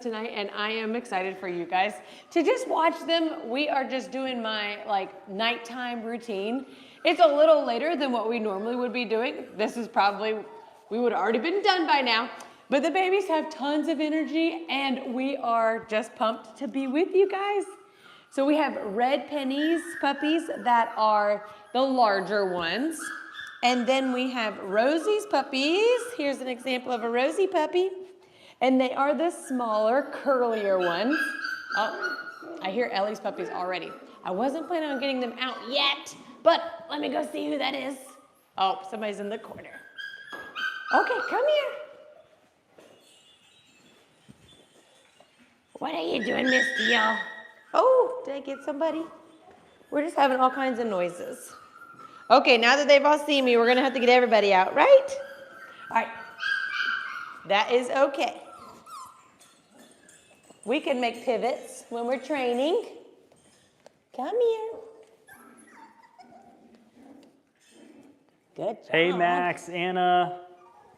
tonight, and I am excited for you guys to just watch them. We are just doing my nighttime routine. It's a little later than what we normally would be doing. This is probably, we would have already been done by now, but the babies have tons of energy and we are just pumped to be with you guys. So we have red pennies puppies that are the larger ones. And then we have Rosie's puppies. Here's an example of a Rosie puppy. And they are the smaller, curlier ones. Oh, I hear Ellie's puppies already. I wasn't planning on getting them out yet, but let me go see who that is. Oh, somebody's in the corner. Okay, come here. What are you doing, Miss Deal? Oh, did I get somebody? We're just having all kinds of noises. Okay, now that they've all seen me, we're gonna have to get everybody out, right? All right, that is okay. We can make pivots when we're training. Come here. Good job. Hey, Max, Anna,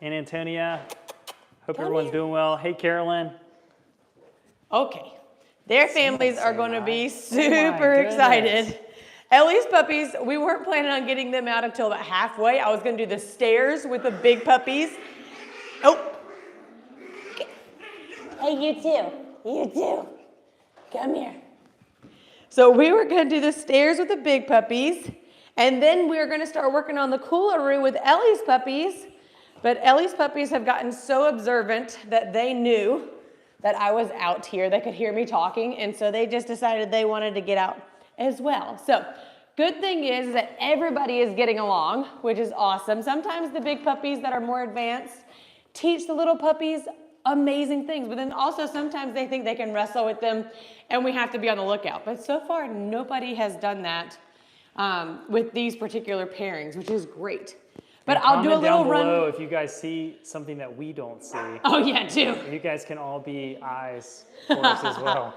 and Antonia. Hope everyone's doing well. Hey, Carolyn. Okay, their families are going to be super excited. Ellie's puppies, we weren't planning on getting them out until about halfway. I was going to do the stairs with the big puppies. Oh. Okay. Hey, you too. You too. Come here. So we were going to do the stairs with the big puppies, and then we were going to start working on the Coolero with Ellie's puppies. But Ellie's puppies have gotten so observant that they knew that I was out here. They could hear me talking, and so they just decided they wanted to get out as well. So good thing is that everybody is getting along, which is awesome. Sometimes the big puppies that are more advanced teach the little puppies amazing things, but then also sometimes they think they can wrestle with them and we have to be on the lookout. But so far, nobody has done that with these particular pairings, which is great. But I'll do a little run. Below if you guys see something that we don't see. Oh yeah, too. You guys can all be eyes for us as well.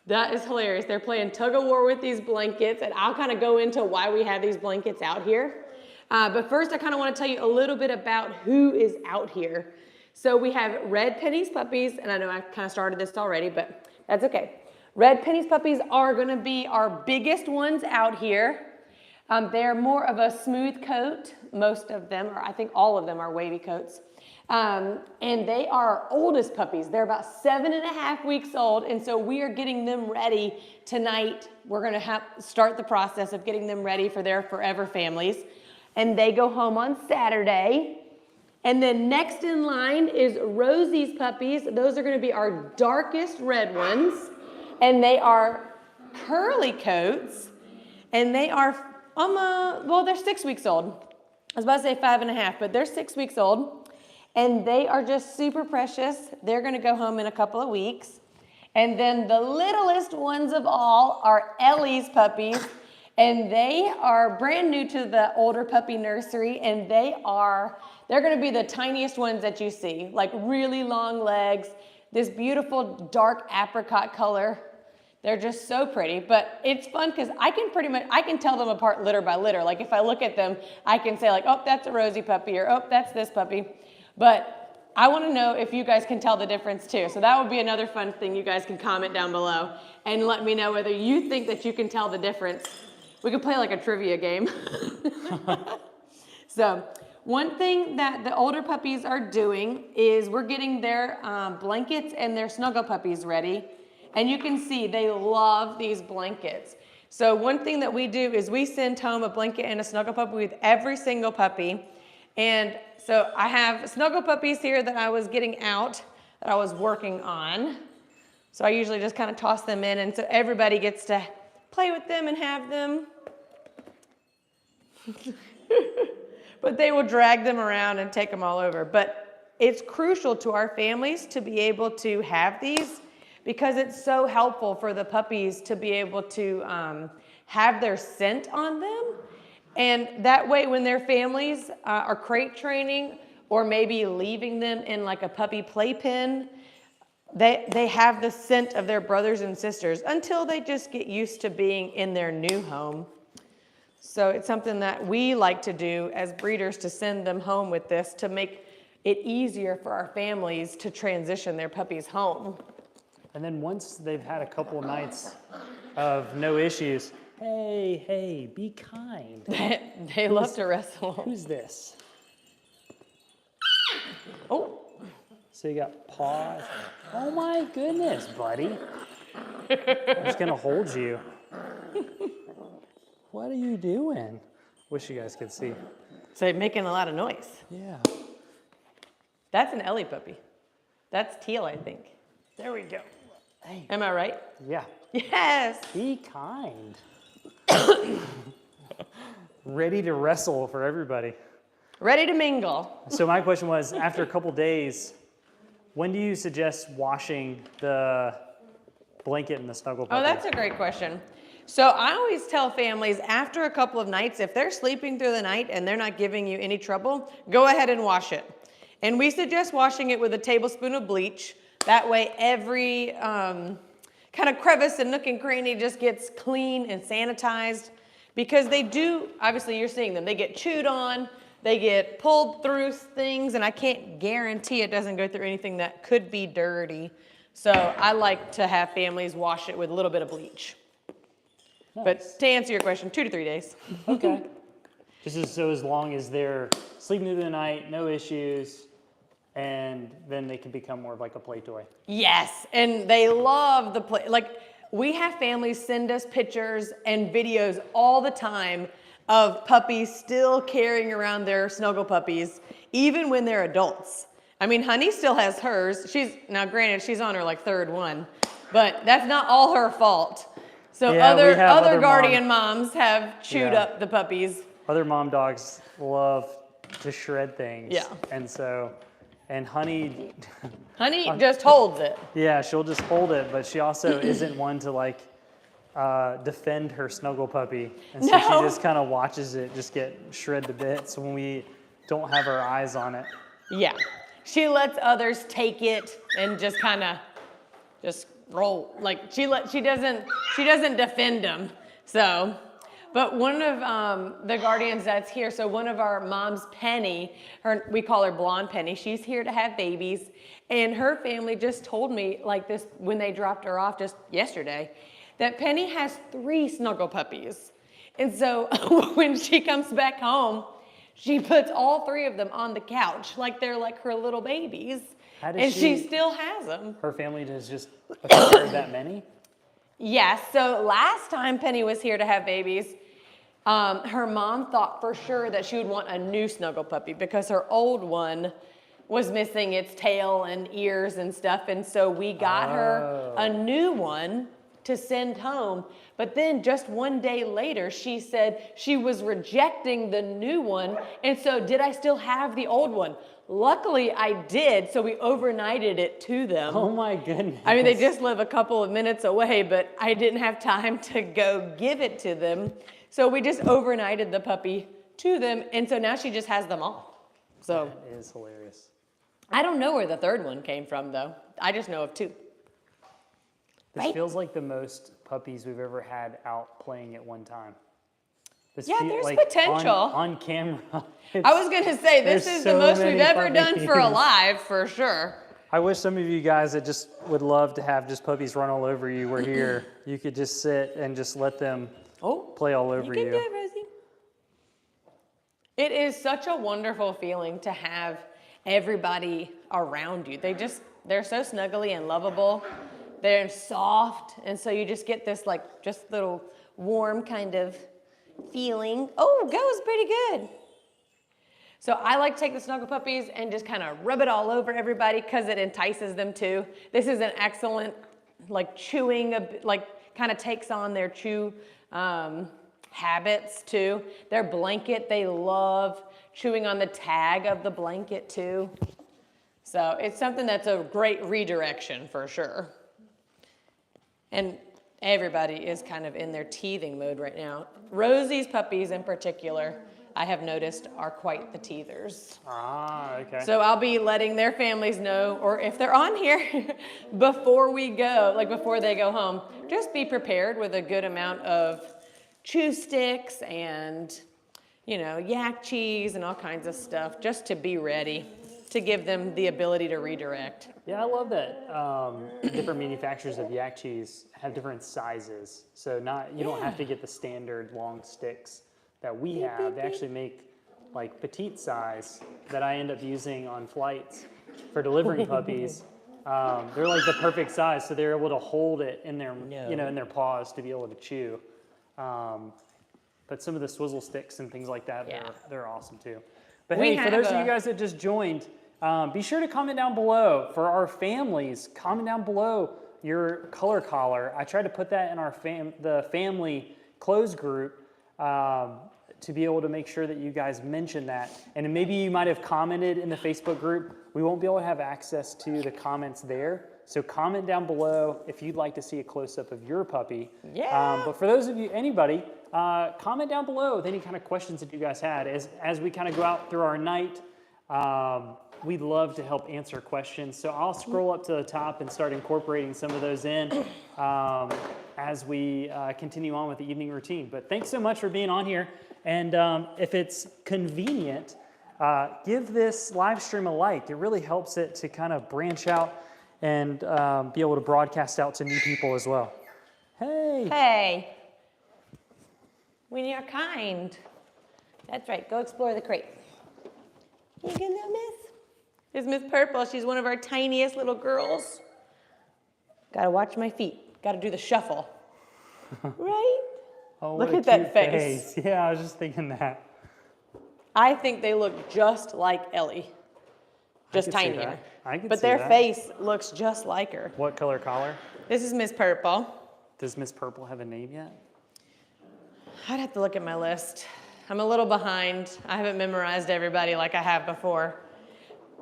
That is hilarious. They're playing tug of war with these blankets, and I'll kind of go into why we have these blankets out here. But first, I kind of want to tell you a little bit about who is out here. So we have red pennies puppies, and I know I kind of started this already, but that's okay. Red pennies puppies are going to be our biggest ones out here. They're more of a smooth coat. Most of them, or I think all of them, are wavy coats. And they are our oldest puppies. They're about 7.5 weeks old, and so we are getting them ready tonight. We're going to start the process of getting them ready for their forever families. And they go home on Saturday. And then next in line is Rosie's puppies. Those are going to be our darkest red ones. And they are curly coats. And they are, well, they're 6 weeks old. I was about to say 5.5, but they're 6 weeks old. And they are just super precious. They're going to go home in a couple of weeks. And then the littlest ones of all are Ellie's puppies. And they are brand new to the older puppy nursery, and they're going to be the tiniest ones that you see, like really long legs, this beautiful dark apricot color. They're just so pretty, but it's fun because I can tell them apart litter by litter. Like if I look at them, I can say like, oh, that's a Rosie puppy, or oh, that's this puppy. But I want to know if you guys can tell the difference too. So that would be another fun thing. You guys can comment down below and let me know whether you think that you can tell the difference. We could play like a trivia game. So one thing that the older puppies are doing is we're getting their blankets and their Snuggle Puppies ready. And you can see they love these blankets. So one thing that we do is we send home a blanket and a Snuggle Puppy with every single puppy. And so I have Snuggle Puppies here that I was getting out, that I was working on. So I usually just kind of toss them in, and so everybody gets to play with them and have them. But they will drag them around and take them all over. But it's crucial to our families to be able to have these because it's so helpful for the puppies to be able to have their scent on them. And that way when their families are crate training or maybe leaving them in like a puppy playpen, they have the scent of their brothers and sisters until they just get used to being in their new home. So it's something that we like to do as breeders, to send them home with this to make it easier for our families to transition their puppies home. And then once they've had a couple of nights of no issues, hey, be kind. They love to wrestle. Who's this? Oh. So you got paws. Oh my goodness, buddy. I'm just gonna hold you. What are you doing? Wish you guys could see. So making a lot of noise. Yeah. That's an Ellie puppy. That's teal, I think. There we go. Hey. Am I right? Yeah. Yes. Be kind. Ready to wrestle for everybody. Ready to mingle. So my question was, after a couple days, when do you suggest washing the blanket and the snuggle puppy? Oh, that's a great question. So I always tell families after a couple of nights, if they're sleeping through the night and they're not giving you any trouble, go ahead and wash it. And we suggest washing it with a tablespoon of bleach. That way every kind of crevice and nook and cranny just gets clean and sanitized. Because they do, obviously you're seeing them, they get chewed on, they get pulled through things, and I can't guarantee it doesn't go through anything that could be dirty. So I like to have families wash it with a little bit of bleach. Nice. But to answer your question, 2 to 3 days. Okay. So as long as they're sleeping through the night, no issues, and then they can become more of like a play toy. Yes, and they love the play. Like, we have families send us pictures and videos all the time of puppies still carrying around their snuggle puppies, even when they're adults. I mean, Honey still has hers. Now granted, she's on her like 3rd one, but that's not all her fault. So Yeah, other guardian moms have chewed Yeah. up the puppies. Other mom dogs love to shred things. Yeah. And Honey, Honey just holds it. yeah, she'll just hold it, but she also isn't one to like defend her snuggle puppy. And so No. she just kind of watches it just get shred to bits when we don't have our eyes on it. Yeah, she lets others take it and just kind of just roll. Like she doesn't defend them. So, but one of the guardians that's here, so one of our moms, Penny, we call her Blonde Penny, she's here to have babies. And her family just told me like this when they dropped her off just yesterday, that Penny has 3 snuggle puppies. And so when she comes back home, she puts all 3 of them on the couch like they're like her little babies. And she still has them. Her family has just acquired that many? Yes, so last time Penny was here to have babies, her mom thought for sure that she would want a new snuggle puppy because her old one was missing its tail and ears and stuff. And so we got her a new one to send home. But then just one day later, she said she was rejecting the new one. And so did I still have the old one? Luckily, I did, so we overnighted it to them. Oh my goodness. I mean, they just live a couple of minutes away, but I didn't have time to go give it to them. So we just overnighted the puppy to them, and so now she just has them all. So That is hilarious. I don't know where the 3rd one came from, though. I just know of 2. This Right? feels like the most puppies we've ever had out playing at one time. Yeah, there's potential. On camera. I was going to say, this there's is so the most many we've ever done for a puppies. live, for sure. I wish some of you guys that just would love to have just puppies run all over you were here. You could just sit and just let them play all over You you. can do it, Rosie. It is such a wonderful feeling to have everybody around you. They're so snuggly and lovable. They're soft, and so you just get this like just little warm kind of feeling. Oh, goes pretty good. So I like to take the snuggle puppies and just kind of rub it all over everybody because it entices them too. This is an excellent like chewing, like kind of takes on their chew habits too. Their blanket, they love chewing on the tag of the blanket too. So it's something that's a great redirection for sure. And everybody is kind of in their teething mode right now. Rosie's puppies in particular, I have noticed, are quite the teethers. Ah, okay. So I'll be letting their families know, or if they're on here, before we go, like before they go home, just be prepared with a good amount of chew sticks and, yak cheese and all kinds of stuff, just to be ready. to give them the ability to redirect. Yeah, I love that different manufacturers of yak cheese have different sizes. So you don't have to get the standard long sticks that we have. They actually make like petite size that I end up using on flights for delivering puppies. They're like the perfect size, so they're able to hold it in their, in their paws to be able to chew. But some of the swizzle sticks and things like that, they're awesome too. But hey, for those of you guys that just joined, be sure to comment down below. For our families, comment down below your color collar. I tried to put that in our the family closed group to be able to make sure that you guys mention that. And maybe you might have commented in the Facebook group. We won't be able to have access to the comments there. So comment down below if you'd like to see a close-up of your puppy. Yeah. But for those of you, anybody, comment down below with any kind of questions that you guys had. As we kind of go out through our night, we'd love to help answer questions. So I'll scroll up to the top and start incorporating some of those in as we continue on with the evening routine. But thanks so much for being on here. And if it's convenient, give this live stream a like. It really helps it to kind of branch out and be able to broadcast out to new people as well. Hey. Hey. When you're kind. That's right. Go explore the crate. You good little miss? This is Miss Purple. She's one of our tiniest little girls. Gotta watch my feet. Gotta do the shuffle. Right? Oh, look at that face. Yeah, I was just thinking that. I think they look just like Ellie. Just tinier. But their face looks just like her. What color collar? This is Miss Purple. Does Miss Purple have a name yet? I'd have to look at my list. I'm a little behind. I haven't memorized everybody like I have before.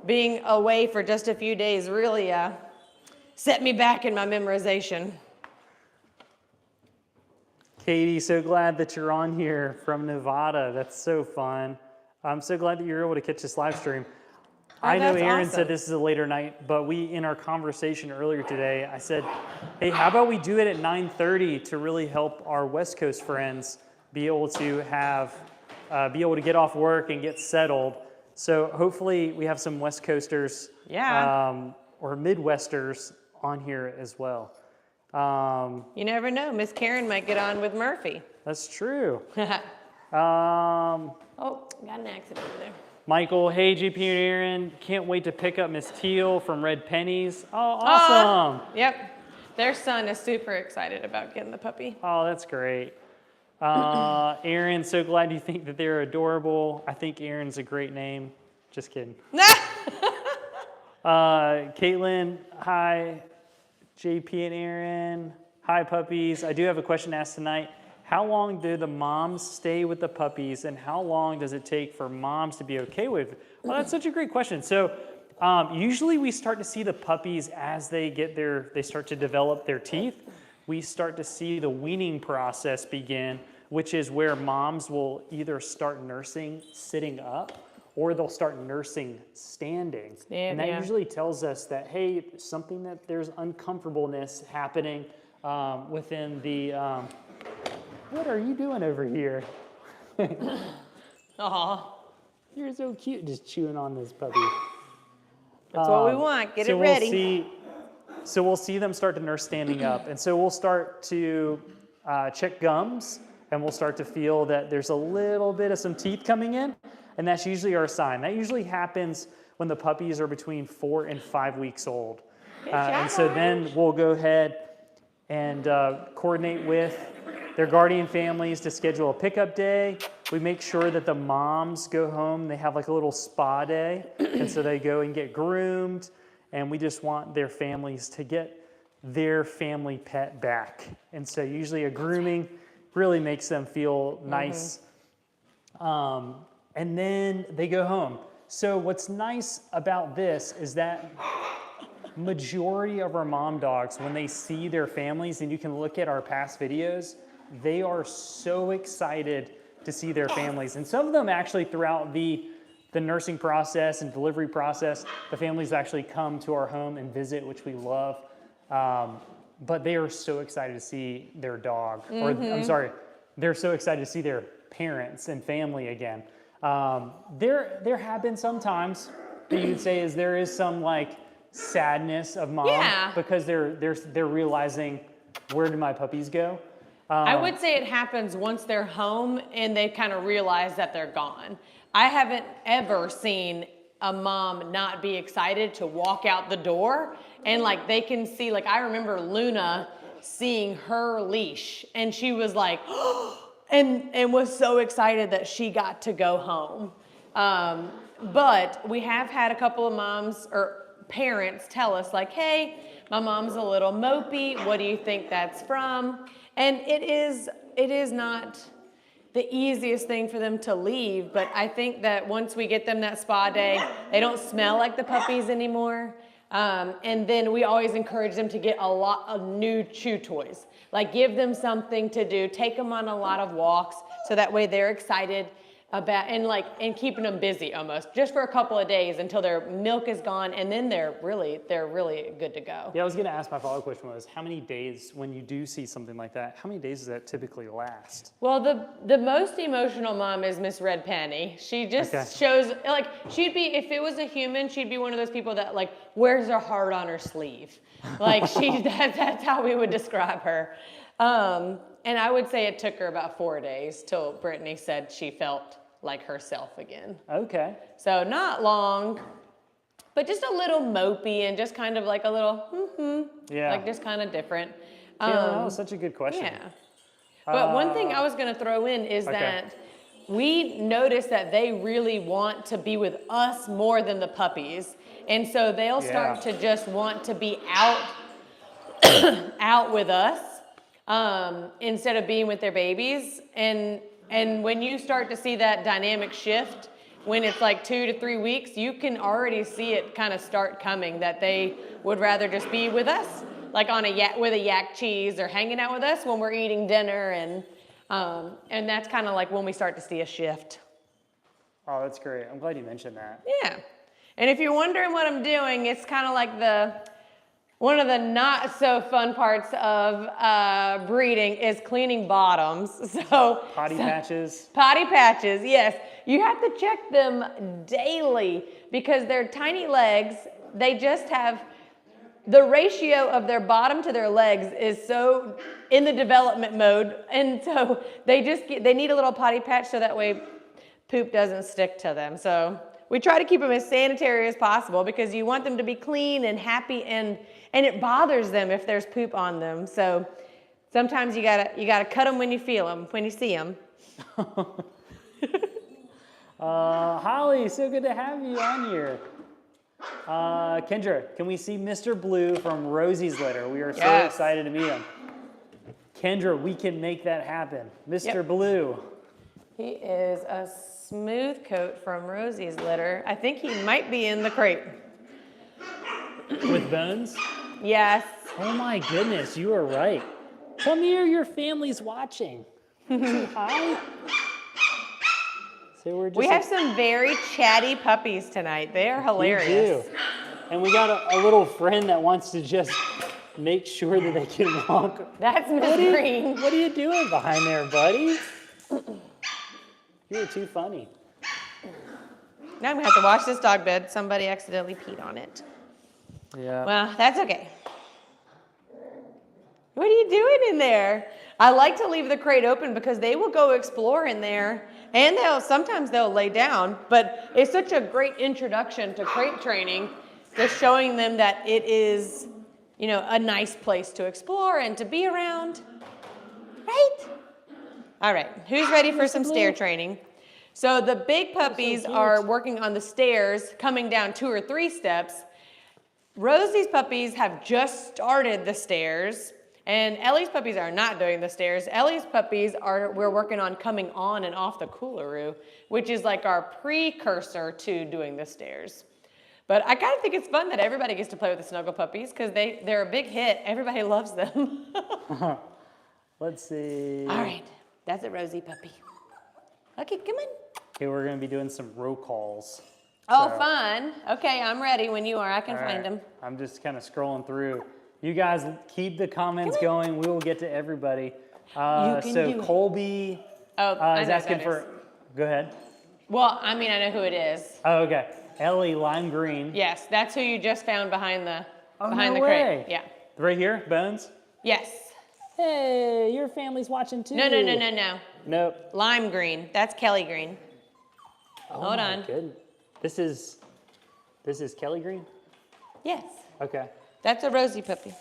Being away for just a few days really set me back in my memorization. Katie, so glad that you're on here from Nevada. That's so fun. I'm so glad that you're able to catch this live stream. I know Aaron said this is a later night, but in our conversation earlier today, I said, hey, how about we do it at 9:30 to really help our West Coast friends be able to get off work and get settled. So hopefully we have some West Coasters or Midwesters on here as well. You never know. Miss Karen might get on with Murphy. That's true. Oh, got an accident over there. Michael, hey, JP and Aaron, can't wait to pick up Miss Teal from Red Pennies. Oh, awesome. Yep. Their son is super excited about getting the puppy. Oh, that's great. Aaron, so glad you think that they're adorable. I think Aaron's a great name. Just kidding. Caitlin, hi. JP and Aaron, hi puppies. I do have a question to ask tonight. How long do the moms stay with the puppies, and how long does it take for moms to be okay with it? Well, that's such a great question. So usually we start to see the puppies as they start to develop their teeth. We start to see the weaning process begin, which is where moms will either start nursing sitting up or they'll start nursing standing. And that usually tells us that, hey, there's uncomfortableness happening within the, what are you doing over here? Aw. You're so cute, just chewing on this puppy. That's what we want, get it ready. So we'll see them start to nurse standing up. And so we'll start to check gums, and we'll start to feel that there's a little bit of some teeth coming in. And that's usually our sign. That usually happens when the puppies are between 4 and 5 weeks old. And so then we'll go ahead and coordinate with their guardian families to schedule a pickup day. We make sure that the moms go home. They have like a little spa day. And so they go and get groomed. And we just want their families to get their family pet back. And so usually a grooming really makes them feel nice. And then they go home. So what's nice about this is that majority of our mom dogs, when they see their families, and you can look at our past videos, they are so excited to see their families. And some of them actually throughout the nursing process and delivery process, the families actually come to our home and visit, which we love. But they are so excited to see their dog, or I'm sorry, they're so excited to see their parents and family again. There have been some times that you'd say is there is some like sadness of mom because they're realizing, where do my puppies go? I would say it happens once they're home and they kind of realize that they're gone. I haven't ever seen a mom not be excited to walk out the door and like they can see, like I remember Luna seeing her leash and she was like, and was so excited that she got to go home. But we have had a couple of moms or parents tell us like, hey, my mom's a little mopey. What do you think that's from? And it is not the easiest thing for them to leave, but I think that once we get them that spa day, they don't smell like the puppies anymore. And then we always encourage them to get a lot of new chew toys. Like give them something to do, take them on a lot of walks, so that way they're excited about, and keeping them busy almost, just for a couple of days until their milk is gone, and then they're really good to go. Yeah, I was gonna ask, my follow-up question was, how many days, when you do see something like that, how many days does that typically last? Well, the most emotional mom is Miss Red Penny. She just shows, like, she'd be, if it was a human, she'd be one of those people that like wears her heart on her sleeve. Like that's how we would describe her. And I would say it took her about 4 days till Brittany said she felt like herself again. Okay. So not long, but just a little mopey and just kind of like a little, like just kind of different. That was such a good question. Yeah. But one thing I was going to throw in is that we noticed that they really want to be with us more than the puppies. And so they'll start to just want to be out with us. Instead of being with their babies. And when you start to see that dynamic shift, when it's like 2 to 3 weeks, you can already see it kind of start coming, that they would rather just be with us, like on with a yak cheese, or hanging out with us when we're eating dinner, and that's kind of like when we start to see a shift. Oh, that's great. I'm glad you mentioned that. Yeah. And if you're wondering what I'm doing, it's kind of like one of the not so fun parts of breeding is cleaning bottoms. Potty patches. Potty patches, yes. You have to check them daily because their tiny legs, they just have, the ratio of their bottom to their legs is so in the development mode. And so they need a little potty patch so that way poop doesn't stick to them. So we try to keep them as sanitary as possible because you want them to be clean and happy, and it bothers them if there's poop on them. So sometimes you gotta cut them when you feel them, when you see them. Holly, so good to have you on here. Kendra, can we see Mr. Blue from Rosie's litter? We are so excited to meet him. Kendra, we can make that happen. Mr. Blue. He is a smooth coat from Rosie's litter. I think he might be in the crate. With bones? Yes. Oh my goodness, you are right. Come here, your family's watching. Say hi. So we have some very chatty puppies tonight. They are hilarious. We do. And we got a little friend that wants to just make sure that they can walk. That's Miss Green. What are you doing behind there, buddy? You're too funny. Now I'm going to have to wash this dog bed. Somebody accidentally peed on it. Yeah. Well, that's okay. What are you doing in there? I like to leave the crate open because they will go explore in there, and sometimes they'll lay down, but it's such a great introduction to crate training, just showing them that it is, a nice place to explore and to be around. Right? All right, who's ready for some stair training? So the big puppies are working on the stairs, coming down 2 or 3 steps. Rosie's puppies have just started the stairs, and Ellie's puppies are not doing the stairs. Ellie's puppies we're working on coming on and off the Coolero, which is like our precursor to doing the stairs. But I kind of think it's fun that everybody gets to play with the Snuggle Puppies because they're a big hit. Everybody loves them. Let's see. All right, that's a Rosie puppy. Okay, come on. Okay, we're going to be doing some roll calls. Oh, fun. Okay, I'm ready when you are. I can find them. I'm just kind of scrolling through. You guys keep the comments going. We will get to everybody. So Colby is asking for... Go ahead. Well, I know who it is. Oh, okay. Ellie, lime green. Yes, that's who you just found behind the Oh, behind no the crate. way. Yeah. Right here, Bones? Yes. Hey, your family's watching too. No. Nope. Lime green. That's Kelly green. Oh, Hold my on. goodness. This is Kelly green? Yes. Okay. That's a rosy puppy.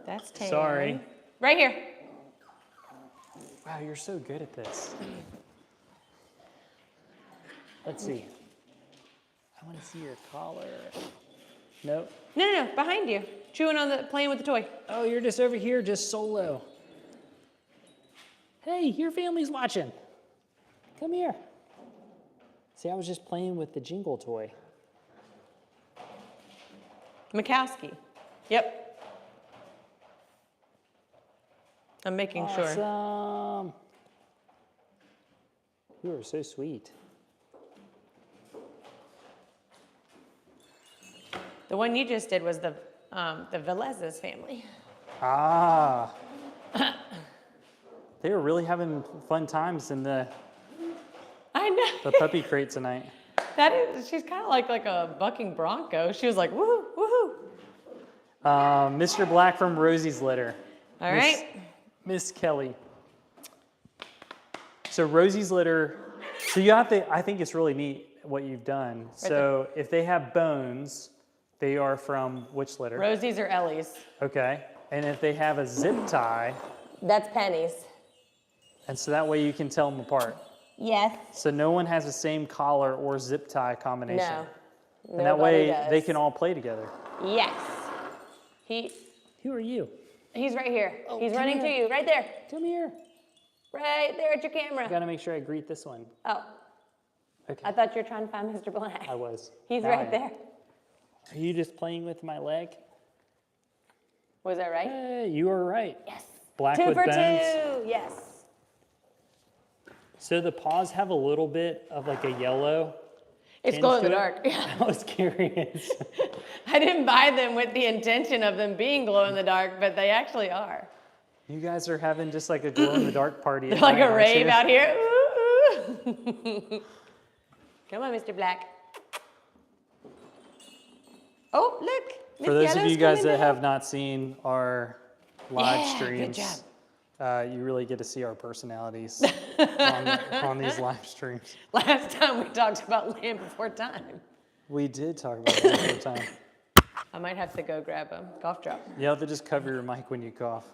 That's tan. Sorry. Right here. Wow, you're so good at this. Let's see. I want to see your collar. Nope. No. Behind you. Chewing on playing with the toy. Oh, you're just over here, just solo. Hey, your family's watching. Come here. See, I was just playing with the jingle toy. Mikowski. Yep. I'm making sure. Awesome. You are so sweet. The one you just did was the Velez's family. Ah. They were really having fun times in the I know. puppy crate tonight. She's kind of like a bucking bronco. She was like, woohoo, woohoo. Mr. Black from Rosie's litter. All right. Miss Kelly. So Rosie's litter, so you have to, I think it's really neat what you've done. So if they have bones, they are from which litter? Rosie's or Ellie's. Okay. And if they have a zip tie, That's Penny's. and so that way you can tell them apart. Yes. So no one has the same collar or zip tie combination. No. And that Nobody way does. they can all play together. Yes. Who are you? He's right here. Oh, He's come running here. to you, right there. Come here. Right there at your camera. I gotta make sure I greet this one. Oh, Okay. I thought you were trying to find Mr. Black. I was. He's Now I right am. there. Are you just playing with my leg? Was that right? Hey, you are right. Yes. Black 2 with for bones. 2. Yes. So the paws have a little bit of like a yellow. It's tinge glow in the to it. dark. I was curious. I didn't buy them with the intention of them being glow in the dark, but they actually are. You guys are having just like a glow in the dark party. They're at like night, a aren't rave you? out here. Ooh, ooh. Come on, Mr. Black. Oh, look. Miss For those of Yellow's you guys coming that down. have not seen our live Yeah, good streams, job. you really get to see our personalities on these live streams. Last time we talked about Land Before Time. We did talk about it all the time. I might have to go grab a cough drop. You have to just cover your mic when you cough.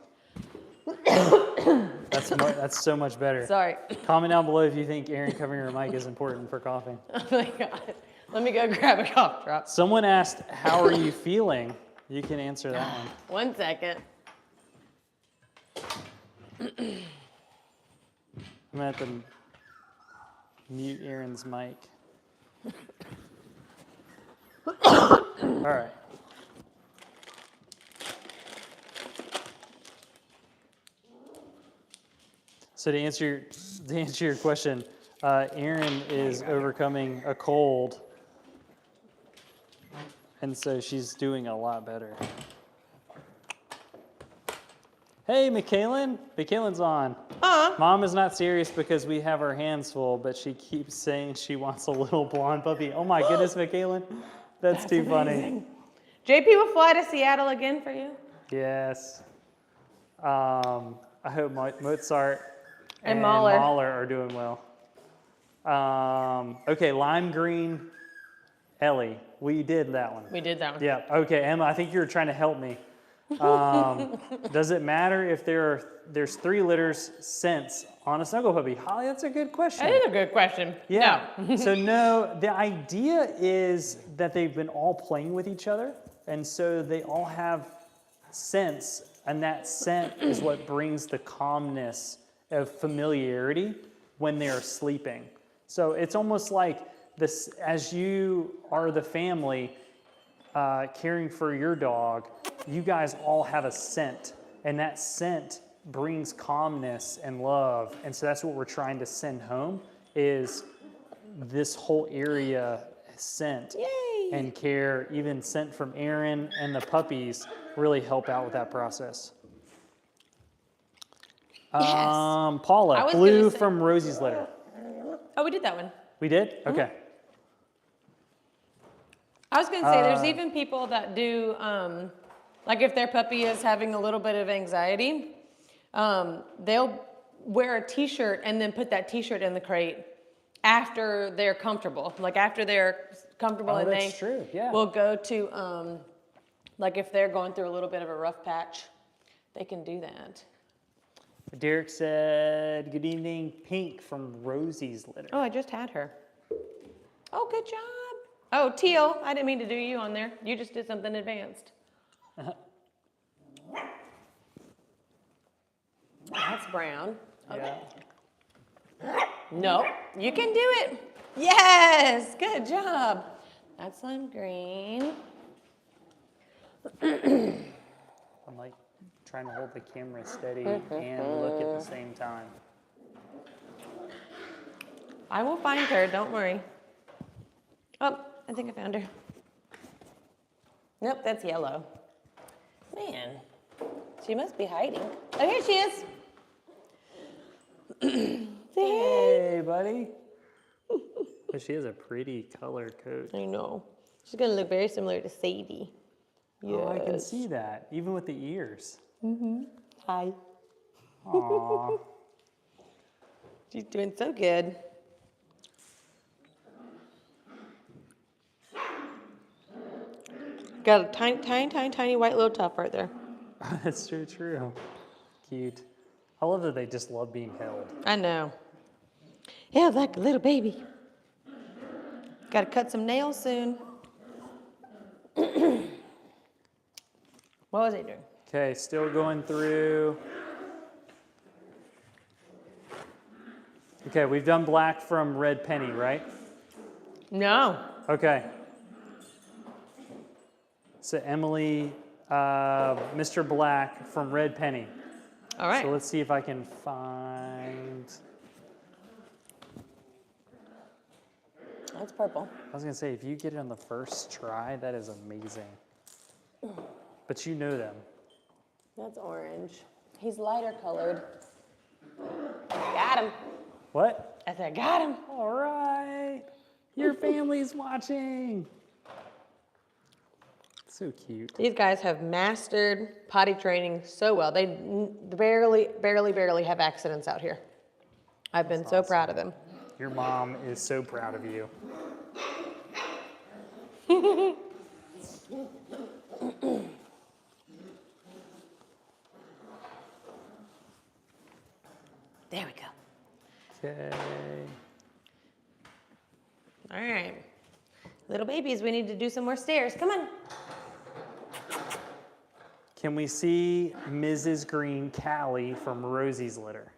That's so much better. Sorry. Comment down below if you think Aaron covering her mic is important for coughing. Oh my God. Let me go grab a cough drop. Someone asked, how are you feeling? You can answer that one. 1 second. I'm gonna have to mute Aaron's mic. All right. So to answer your question, Aaron is overcoming a cold, and so she's doing a lot better. Hey, Michaelin. Michaelin's on. Mom is not serious because we have our hands full, but she keeps saying she wants a little blonde puppy. Oh my goodness, Michaelin. That's too funny. JP will fly to Seattle again for you. Yes. I hope Mozart and Mahler. are doing well. Okay, lime green, Ellie. We did that one. We did that one. Yeah. Okay, Emma. I think you were trying to help me. Does it matter if there's 3 litters since on a snuggle puppy? Holly, that's a good question. That is a good question. Yeah. No. So no, the idea is that they've been all playing with each other, and so they all have scents, and that scent is what brings the calmness of familiarity when they are sleeping. So it's almost like this, as you are the family caring for your dog, you guys all have a scent, and that scent brings calmness and love. And so that's what we're trying to send home, is this whole area scent. Yay. And care, even scent from Aaron and the puppies, really help out with that process. Yes. Paula, I was blue gonna say- from Rosie's litter. Oh, we did that one. We did? Okay. I was gonna say, there's even people that do, like if their puppy is having a little bit of anxiety, they'll wear a t-shirt and then put that t-shirt in the crate after they're comfortable. Like after they're comfortable and that's they true. Yeah. will go to, like if they're going through a little bit of a rough patch, they can do that. Derek said, good evening, Pink from Rosie's litter. Oh, I just had her. Oh, good job. Oh, Teal, I didn't mean to do you on there. You just did something advanced. That's brown. Okay. Yeah. No, you can do it. Yes, good job. That's lime green. I'm like trying to hold the camera steady and look at the same time. I will find her, don't worry. Oh, I think I found her. Nope, that's yellow. Man, she must be hiding. Oh, here she is. Hey, buddy. But she has a pretty color coat. I know. She's gonna look very similar to Sadie. Oh, I can see that, even with the ears. Hi. Aw. She's doing so good. Got a tiny white little tuft right there. That's so true. Cute. I love that they just love being held. I know. Yeah, like a little baby. Got to cut some nails soon. What was he doing? Okay, still going through. Okay, we've done black from Red Penny, right? No. Okay. So Emily, Mr. Black from Red Penny. All right. So let's see if I can find. That's purple. I was gonna say, if you get it on the first try, that is amazing. But you know them. That's orange. He's lighter colored. Got him. What? I said, got him. All right. Your family's watching. So cute. These guys have mastered potty training so well. They barely have accidents out here. I've been so proud of them. Your mom is so proud of you. There we go. Okay. All right. Little babies, we need to do some more stairs. Come on. Can we see Mrs. Green Callie from Rosie's litter?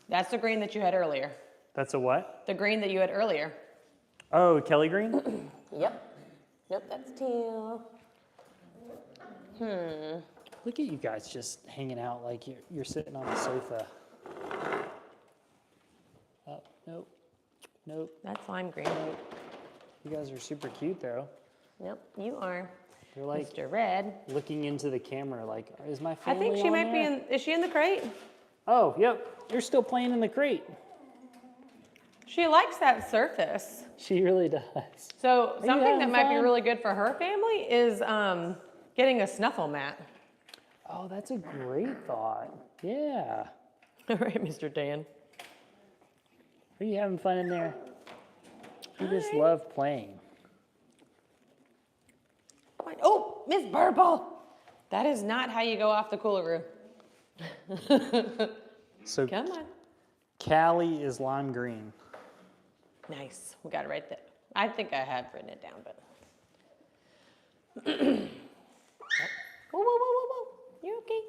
That's the green that you had earlier. That's a what? The green that you had earlier. Oh, Kelly Green? Yep. Yep, that's teal. Look at you guys just hanging out like you're sitting on the sofa. Oh, nope. Nope. That's lime green. You guys are super cute though. Nope, you are. You're like Mr. Red. looking into the camera like, is my I family think she on might be there? in, is she in the crate? Oh, yep. You're still playing in the crate. She likes that surface. She really does. So you something that having might be fun? really good for her family is getting a snuffle mat. Oh, that's a great thought. Yeah. All right, Mr. Dan. Are you having fun in there? You just love playing. Oh, Miss Burble. That is not how you go off the Coolero. So Come on. Callie is lime green. Nice. We got it right there. I think I have written it down, but. Whoa. You're okay.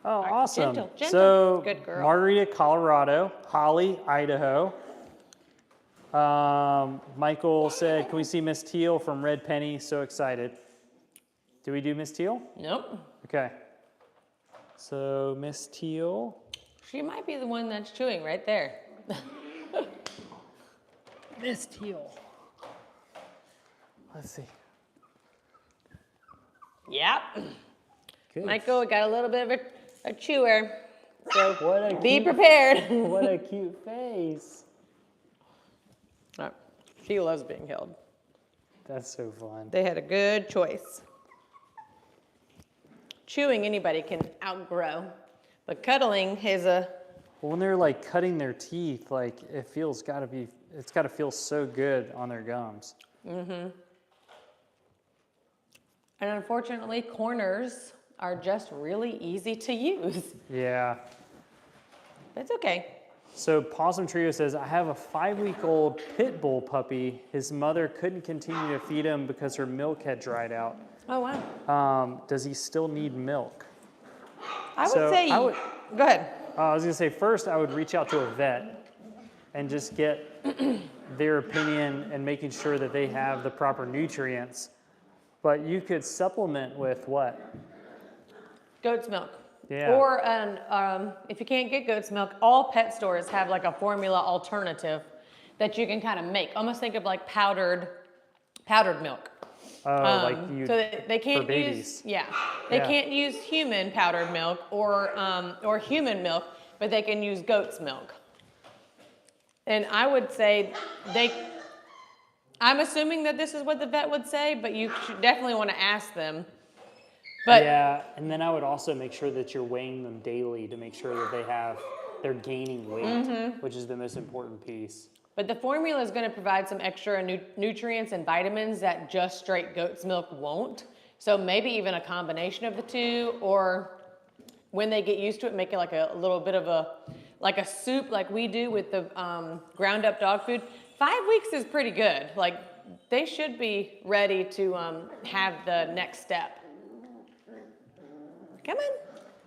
Oh, right, awesome. gentle. So Good girl. Margarita, Colorado. Holly, Idaho. Michael said, can we see Miss Teal from Red Penny? So excited. Do we do Miss Teal? Nope. Okay. So Miss Teal. She might be the one that's chewing right there. Miss Teal. Let's see. Yep. Good. Michael got a little bit of a chewer. So What a be cute, prepared. what a cute face. She loves being held. That's so fun. They had a good choice. Chewing anybody can outgrow, but cuddling is a... Well, when they're like cutting their teeth, like it's got to feel so good on their gums. Mm-hmm. And unfortunately, corners are just really easy to use. Yeah. It's okay. So Possum Trio says, I have a 5-week-old pit bull puppy. His mother couldn't continue to feed him because her milk had dried out. Oh, wow. Does he still need milk? I would say, go ahead. I was going to say, first I would reach out to a vet and just get their opinion and making sure that they have the proper nutrients. But you could supplement with what? Goat's milk. Yeah. Or if you can't get goat's milk, all pet stores have like a formula alternative that you can kind of make. Almost think of like powdered milk. Oh, like you so they can't for babies. They can't use human powdered milk or human milk, but they can use goat's milk. And I would say I'm assuming that this is what the vet would say, but you should definitely want to ask them. But yeah, and then I would also make sure that you're weighing them daily to make sure that they're gaining weight, which is the most important piece. But the formula is going to provide some extra nutrients and vitamins that just straight goat's milk won't. So maybe even a combination of the two, or when they get used to it, make it like a little bit of a soup like we do with the ground up dog food. 5 weeks is pretty good. Like they should be ready to have the next step. Come on,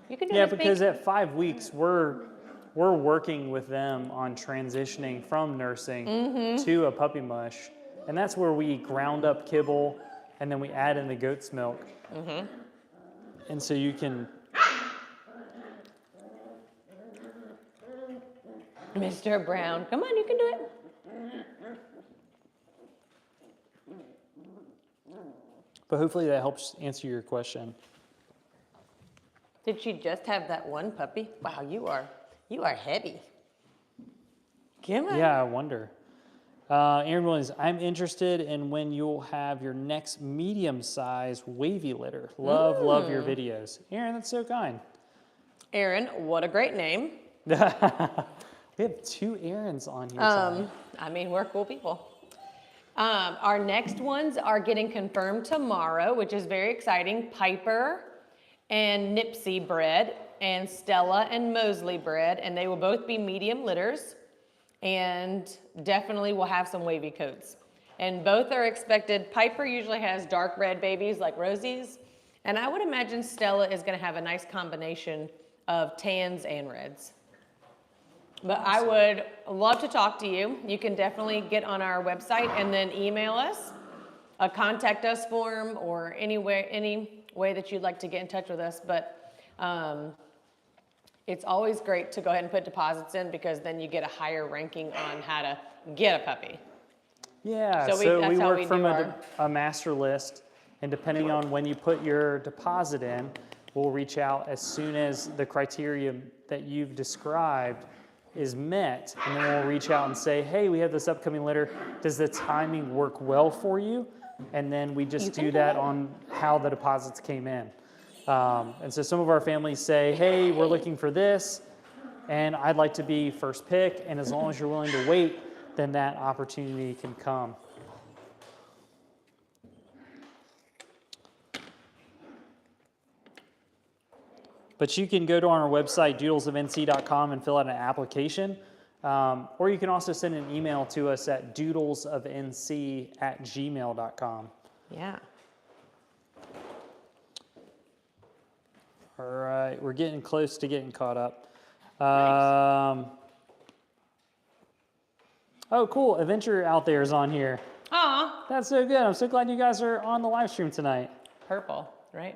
you can do it. Yeah, because at 5 weeks, we're working with them on transitioning from nursing to a puppy mush. And that's where we ground up kibble and then we add in the goat's milk. And so you can... Mr. Brown, come on, you can do it. But hopefully that helps answer your question. Did she just have that one puppy? Wow, you are heavy. Come on. Yeah, I wonder. Aaron Williams, I'm interested in when you'll have your next medium-sized wavy litter. Love your videos. Aaron, that's so kind. Aaron, what a great name. We have 2 Aarons on here tonight. I mean, we're cool people. Our next ones are getting confirmed tomorrow, which is very exciting. Piper and Nipsey bred, and Stella and Mosley bred, and they will both be medium litters, and definitely will have some wavy coats. And both are expected. Piper usually has dark red babies like Rosie's, and I would imagine Stella is going to have a nice combination of tans and reds. But I would love to talk to you. You can definitely get on our website and then email us, a contact us form, or any way that you'd like to get in touch with us. But it's always great to go ahead and put deposits in, because then you get a higher ranking on how to get a puppy. Yeah, So we work from a master list, and depending on when you put your deposit in, we'll reach out as soon as the criteria that you've described is met, and then we'll reach out and say, hey, we have this upcoming litter. Does the timing work well for you? And then we just do that on how the deposits came in. And so some of our families say, hey, we're looking for this, and I'd like to be first pick, and as long as you're willing to wait, then that opportunity can come. But you can go to our website, doodlesofnc.com, and fill out an application. Or you can also send an email to us at doodlesofnc@gmail.com. Yeah. All right, we're getting close to getting caught up. Nice. Oh, cool. Adventure Out There is on here. Aw. That's so good. I'm so glad you guys are on the live stream tonight. Purple, right?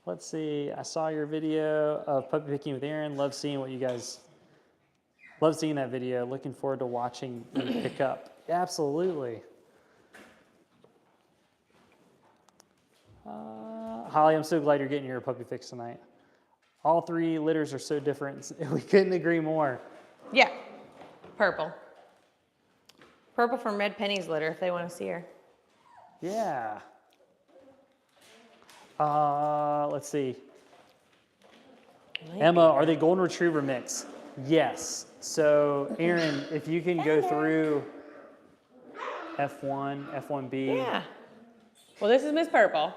Let's see. I saw your video of puppy picking with Aaron. Love seeing that video. Looking forward to watching you pick up. Absolutely. Holly, I'm so glad you're getting your puppy fix tonight. All 3 litters are so different. We couldn't agree more. Yeah. Purple. Purple from Red Penny's litter, if they want to see her. Yeah. Let's see. Emma, are they golden retriever mix? Yes. So, Aaron, if you can go through F1, F1B. Yeah. Well, this is Miss Purple.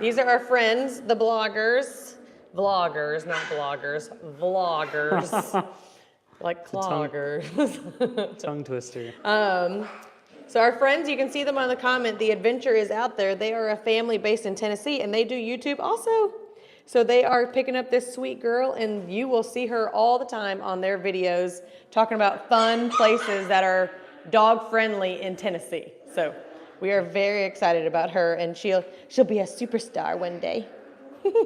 These are our friends, the bloggers. Vloggers, not bloggers. Vloggers. Like cloggers. Tongue twister. So our friends, you can see them on the comment. The adventure is out there. They are a family based in Tennessee, and they do YouTube also. So they are picking up this sweet girl, and you will see her all the time on their videos talking about fun places that are dog friendly in Tennessee. So we are very excited about her, and she'll be a superstar one day.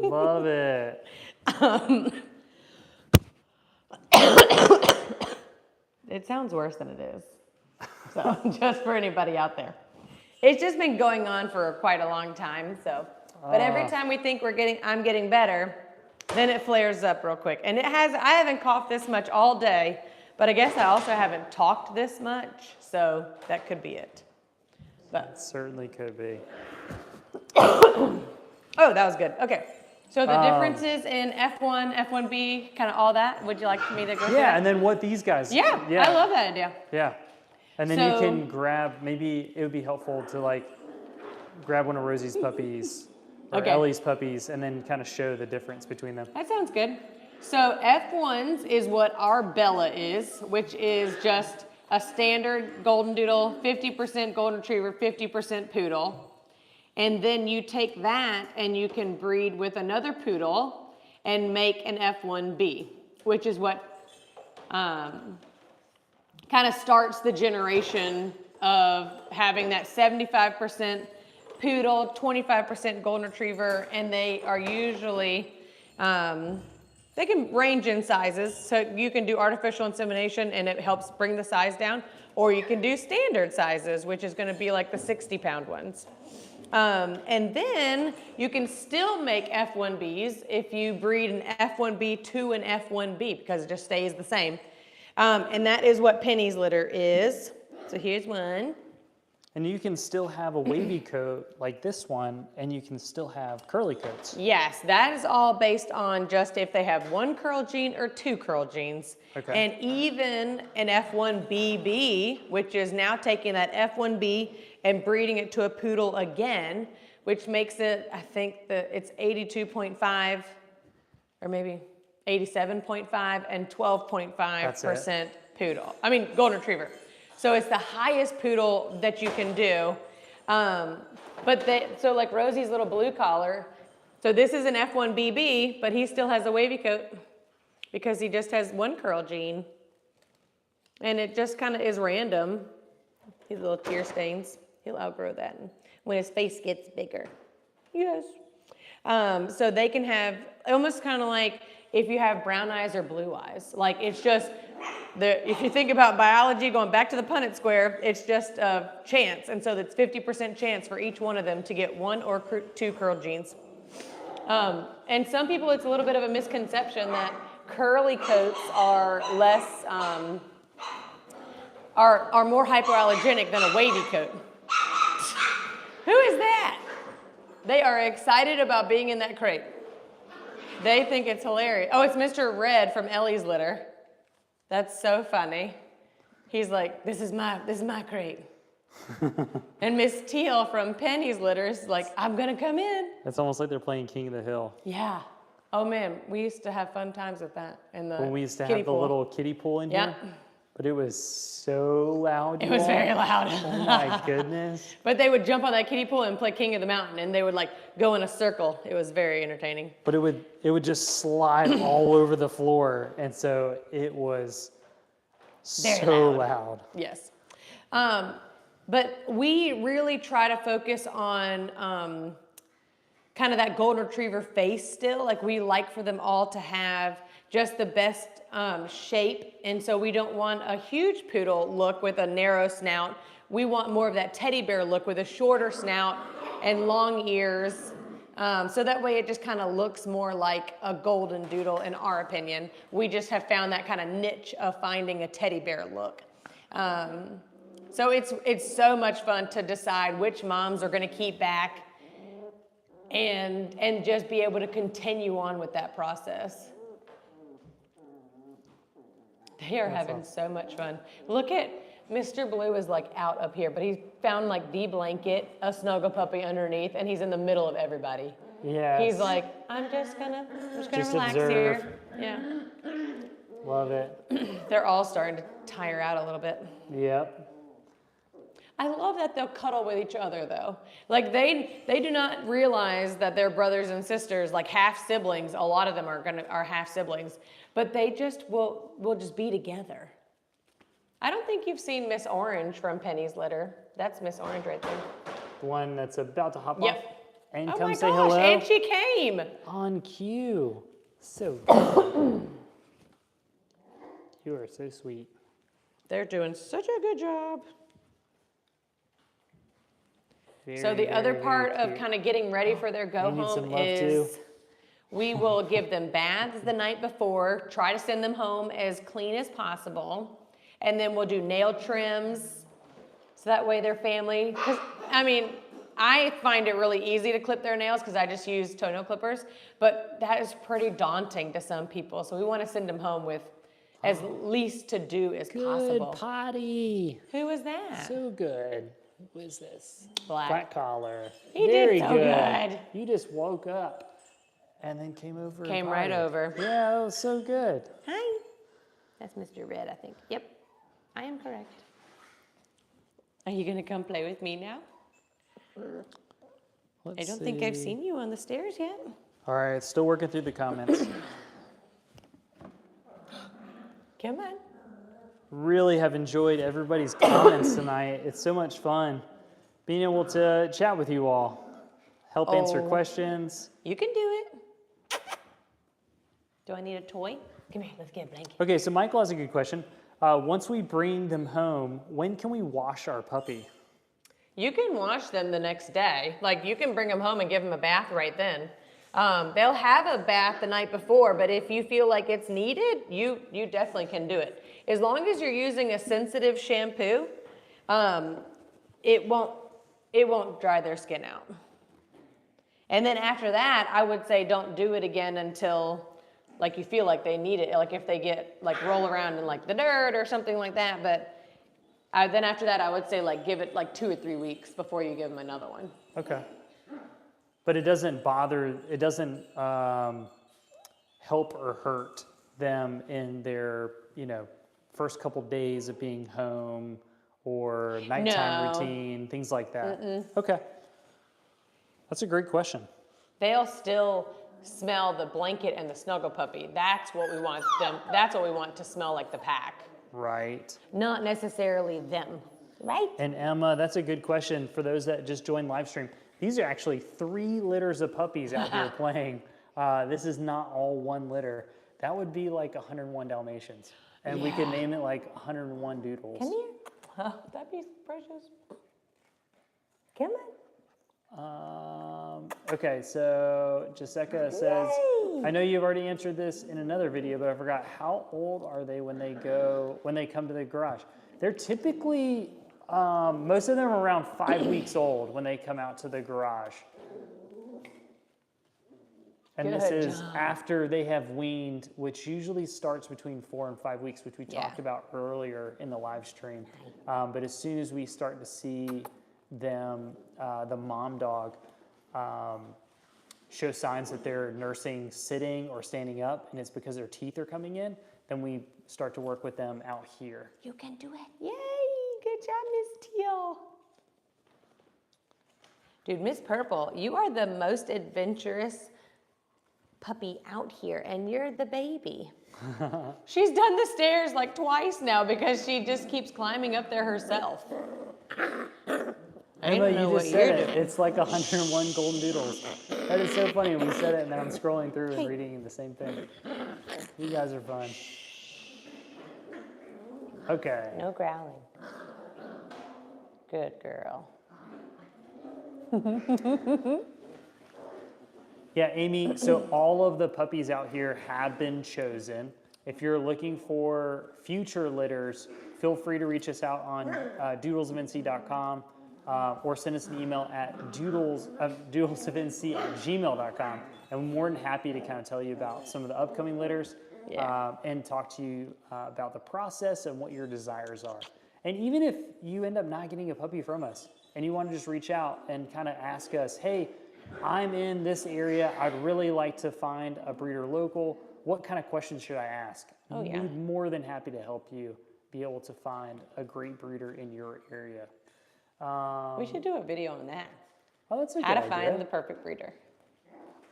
Love it. It sounds worse than it is. So just for anybody out there. It's just been going on for quite a long time, so. But every time we think I'm getting better, then it flares up real quick. And I haven't coughed this much all day, but I guess I also haven't talked this much, so that could be it. But It certainly could be. oh, that was good. Okay. So the differences in F1, F1B, kind of all that. Would you like me to go through that? And then what these guys. Yeah, I love that idea. Yeah. And then you can grab, maybe it would be helpful to like grab one of Rosie's puppies or Ellie's puppies and then kind of show the difference between them. That sounds good. So F1s is what our Bella is, which is just a standard golden doodle, 50% golden retriever, 50% poodle. And then you take that and you can breed with another poodle and make an F1B, which is what kind of starts the generation of having that 75% poodle, 25% golden retriever, and they are usually, they can range in sizes. So you can do artificial insemination and it helps bring the size down, or you can do standard sizes, which is gonna be like the 60-pound ones. And then you can still make F1Bs if you breed an F1B to an F1B because it just stays the same. And that is what Penny's litter is. So here's one. And you can still have a wavy coat like this one, and you can still have curly coats. Yes, that is all based on just if they have one curl gene or two curl genes. Okay. And even an F1BB, which is now taking that F1B and breeding it to a poodle again, which makes it, I think that it's 82.5 or maybe 87.5 and 12.5% poodle. I mean, golden retriever. So it's the highest poodle that you can do. So like Rosie's little blue collar, so this is an F1BB, but he still has a wavy coat because he just has one curl gene. And it just kind of is random. These little tear stains, he'll outgrow that when his face gets bigger. Yes. So they can have, almost kind of like if you have brown eyes or blue eyes. Like it's just, if you think about biology, going back to the Punnett square, it's just a chance. And so it's 50% chance for each one of them to get one or two curl genes. And some people, it's a little bit of a misconception that curly coats are less, are more hypoallergenic than a wavy coat. Who is that? They are excited about being in that crate. They think it's hilarious. Oh, it's Mr. Red from Ellie's litter. That's so funny. He's like, this is my crate. And Miss Teal from Penny's litter is like, I'm gonna come in. It's almost like they're playing King of the Hill. Yeah. Oh man, we used to have fun times with that in the when we used to kiddie have the pool. little kiddie pool in here. But it was so loud. It was very loud. Oh my goodness. But they would jump on that kiddie pool and play King of the Mountain, and they would like go in a circle. It was very entertaining. But it would just slide all over the floor, and so it was so loud. Yes. But we really try to focus on kind of that golden retriever face still. Like we like for them all to have just the best shape. And so we don't want a huge poodle look with a narrow snout. We want more of that teddy bear look with a shorter snout and long ears. So that way it just kind of looks more like a golden doodle in our opinion. We just have found that kind of niche of finding a teddy bear look. So it's so much fun to decide which moms are going to keep back and just be able to continue on with that process. They are having so much fun. Look at Mr. Blue is like out up here, but he's found like the blanket, a snuggle puppy underneath, and he's in the middle of everybody. Yeah. He's like, I'm just gonna relax observe. here. Yeah. Love it. They're all starting to tire out a little bit. Yep. I love that they'll cuddle with each other though. Like they do not realize that they're brothers and sisters, like half siblings. A lot of them are half siblings, but they just will just be together. I don't think you've seen Miss Orange from Penny's litter. That's Miss Orange right there. The one that's about to hop off. Yep. And Oh come my say gosh, hello. and she came. On cue. So good. You are so sweet. They're doing such a good job. So Very, the other very, part very of cute. kind of getting ready for their go They need some home love, is too. we will give them baths the night before, try to send them home as clean as possible, and then we'll do nail trims so that way their family, because I mean, I find it really easy to clip their nails because I just use toenail clippers, but that is pretty daunting to some people. So we want to send them home with as least to do as possible. Good Potty. Who was that? So good. Who is this? Black. collar. He Very did so good. You just woke up and then came over. Came and right potted. over. Yeah, that was so good. Hi. That's Mr. Red, I think. Yep, I am correct. Are you gonna come play with me now? I don't think I've seen you on the stairs yet. All right, still working through the comments. Come on. Really have enjoyed everybody's comments tonight. It's so much fun being able to chat with you all, help answer Oh. questions. You can do it. Do I need a toy? Come here, let's get a blanket. Okay, so Michael has a good question. Once we bring them home, when can we wash our puppy? You can wash them the next day. Like you can bring them home and give them a bath right then. They'll have a bath the night before, but if you feel like it's needed, you definitely can do it. As long as you're using a sensitive shampoo, it won't dry their skin out. And then after that, I would say don't do it again until like you feel like they need it. Like if they get like roll around in like the dirt or something like that. But then after that, I would say like give it like 2 or 3 weeks before you give them another one. Okay. But it doesn't bother, it doesn't help or hurt them in their, first couple days of being home or nighttime No. routine, things like that. Okay. That's a great question. They'll still smell the blanket and the Snuggle Puppy. That's what we want them. That's what we want to smell like the pack, Right. not necessarily them. Right? And Emma, that's a good question for those that just joined live stream. These are actually 3 litters of puppies out here playing. This is not all one litter. That would be like 101 Dalmatians. And we could name it like 101 Doodles. Come here. Oh, that'd be precious. Come on. Okay, so Jessica says, Yay! I know you've already answered this in another video, but I forgot. How old are they when they come to the garage? They're typically, most of them are around 5 weeks old when they come out to the garage. And this Good is job. after they have weaned, which usually starts between 4 and 5 weeks, which we talked about earlier in the live stream. But as soon as we start to see them, the mom dog, show signs that they're nursing sitting or standing up, and it's because their teeth are coming in, then we start to work with them out here. You can do it. Yay! Good job, Miss Teal. Dude, Miss Purple, you are the most adventurous puppy out here, and you're the baby. She's done the stairs like twice now because she just keeps climbing up there herself. I Emma, don't know you what just you're said it. doing. It's like 101 golden doodles. That is so funny when you said it, and then I'm scrolling through and reading the same thing. You guys are fun. Okay. No growling. Good girl. Yeah, Amy, so all of the puppies out here have been chosen. If you're looking for future litters feel free to reach us out on doodlesofnc.com or send us an email at doodlesofnc@gmail.com. And we're more than happy to kind of tell you about some of the upcoming litters and talk to you about the process and what your desires are. And even if you end up not getting a puppy from us and you want to just reach out and kind of ask us, hey, I'm in this area, I'd really like to find a breeder local. What kind of questions should I ask? Oh, yeah. We're more than happy to help you be able to find a great breeder in your area. We should do a video on that. Oh, that's a good How to idea. find the perfect breeder.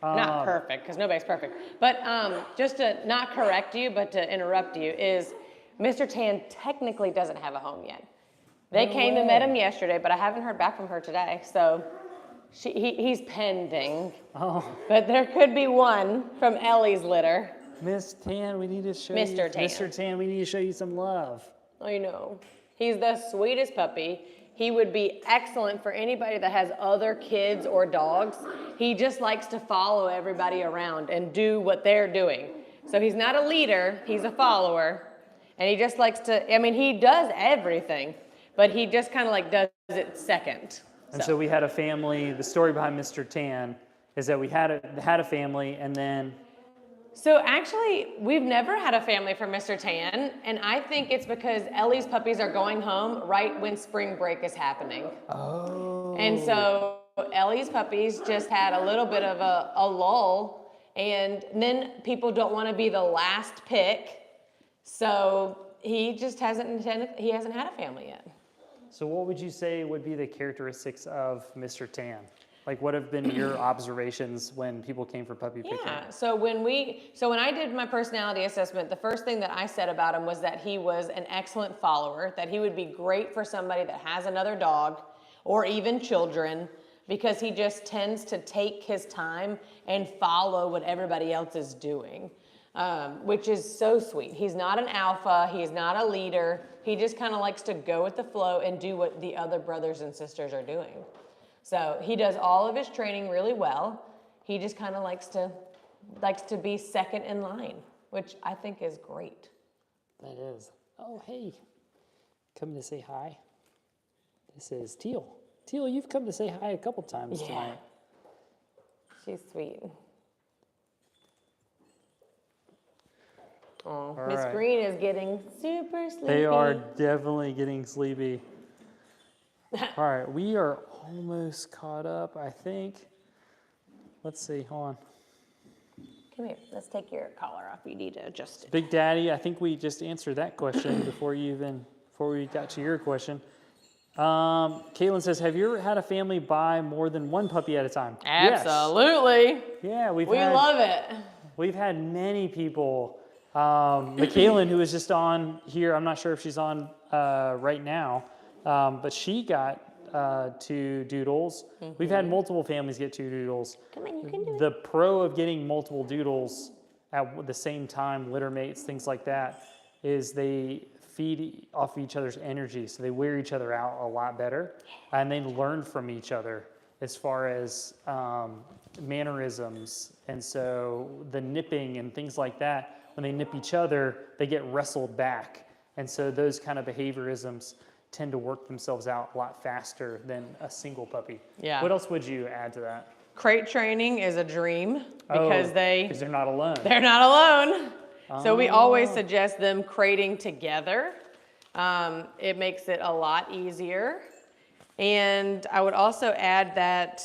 Not perfect, because nobody's perfect. But just to not correct you, but to interrupt you, is Mr. Tan technically doesn't have a home yet. They came and met him yesterday, but I haven't heard back from her today. So he's pending. Oh. But there could be one from Ellie's litter. Miss Tan, we need to show you. Mr. Tan. Mr. Tan, we need to show you some love. I know. He's the sweetest puppy. He would be excellent for anybody that has other kids or dogs. He just likes to follow everybody around and do what they're doing. So he's not a leader, he's a follower. And he just likes to, I mean, he does everything, but he just kind of like does it second. And so we had a family, the story behind Mr. Tan is that we had a family and then... So actually, we've never had a family for Mr. Tan, and I think it's because Ellie's puppies are going home right when spring break is happening. Oh. And so Ellie's puppies just had a little bit of a lull, and then people don't want to be the last pick, so he just hasn't had a family yet. So what would you say would be the characteristics of Mr. Tan? Like, what have been your observations when people came for puppy picking? Yeah, so when I did my personality assessment, the first thing that I said about him was that he was an excellent follower, that he would be great for somebody that has another dog or even children, because he just tends to take his time and follow what everybody else is doing, which is so sweet. He's not an alpha, he's not a leader, he just kind of likes to go with the flow and do what the other brothers and sisters are doing. So he does all of his training really well. He just kind of likes to be second in line, which I think is great. That is. Oh, hey. Come to say hi. This is Teal. Teal, you've come to say hi a couple times tonight. She's sweet. Oh, Miss Green is getting super sleepy. They are definitely getting sleepy. All right, we are almost caught up, I think. Let's see, hold on. Come here, let's take your collar off. You need to adjust it. Big Daddy, I think we just answered that question before we got to your question. Caitlin says, have you ever had a family buy more than one puppy at a time? Absolutely. Yes. Yeah, we love it. We've had many people. Caitlin, who is just on here, I'm not sure if she's on right now, but she got 2 doodles. Mm-hmm. We've had multiple families get 2 doodles. Come on, you can do it. The pro of getting multiple doodles at the same time, litter mates, things like that, is they feed off each other's energy. So they wear each other out a lot better. And they learn from each other as far as mannerisms. And so the nipping and things like that, when they nip each other, they get wrestled back. And so those kind of behaviorisms tend to work themselves out a lot faster than a single puppy. Yeah. What else would you add to that? Crate training is a dream because because they're not alone. They're not alone. So we always suggest them crating together. It makes it a lot easier. And I would also add that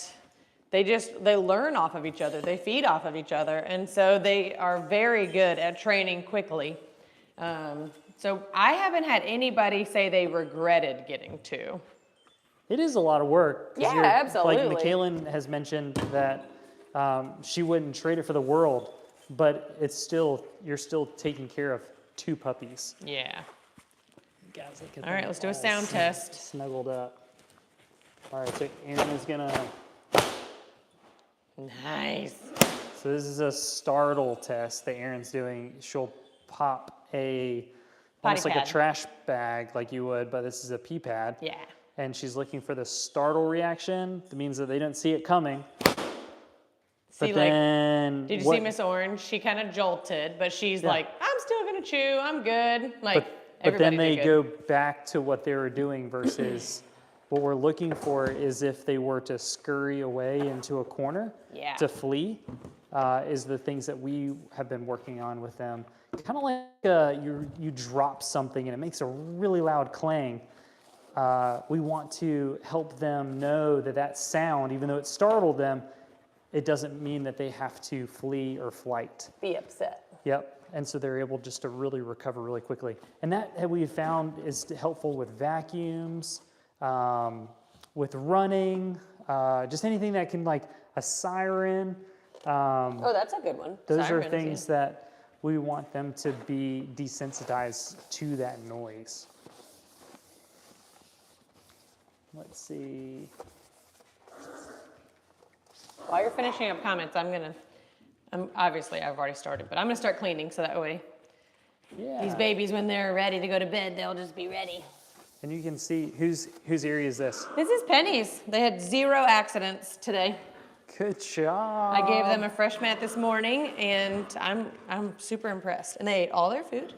they learn off of each other. They feed off of each other. And so they are very good at training quickly. So I haven't had anybody say they regretted getting 2. It is a lot of work. Yeah, absolutely. Like Michaelin has mentioned that she wouldn't trade it for the world, but you're still taking care of 2 puppies. Yeah. Guys, all right, let's do a sound test. Snuggled up. All right, so Erin is gonna. Nice. So this is a startle test that Erin's doing. She'll pop almost like a trash bag like you would, but this is a pee pad. Yeah. And she's looking for the startle reaction. That means that they don't see it coming. See, but then, did you see Miss Orange? She kind of jolted, but she's like, I'm still gonna chew, I'm good. But then Everybody they did go good. back to what they were doing versus what we're looking for is if they were to scurry away into a corner Yeah. to flee, is the things that we have been working on with them. Kind of like you drop something and it makes a really loud clang. We want to help them know that that sound, even though it startled them, it doesn't mean that they have to flee or flight. Be upset. Yep. And so they're able just to really recover really quickly. And that we found is helpful with vacuums, with running, just anything that can, like a siren. Oh, that's a good one. Those Sirens, are things that we want them to be desensitized to that noise. Let's see. While you're finishing up comments, obviously I've already started, but I'm gonna start cleaning so that way Yeah. these babies, when they're ready to go to bed, they'll just be ready. And you can see whose area is this? This is Penny's. They had 0 accidents today. Good job. I gave them a fresh mat this morning, and I'm super impressed. And they ate all their food,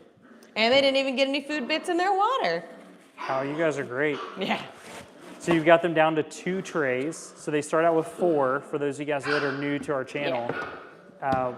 and they didn't even get any food bits in their water. Oh, you guys are great. Yeah. So you've got them down to 2 trays. So they start out with 4 for those of you guys that are new to our channel.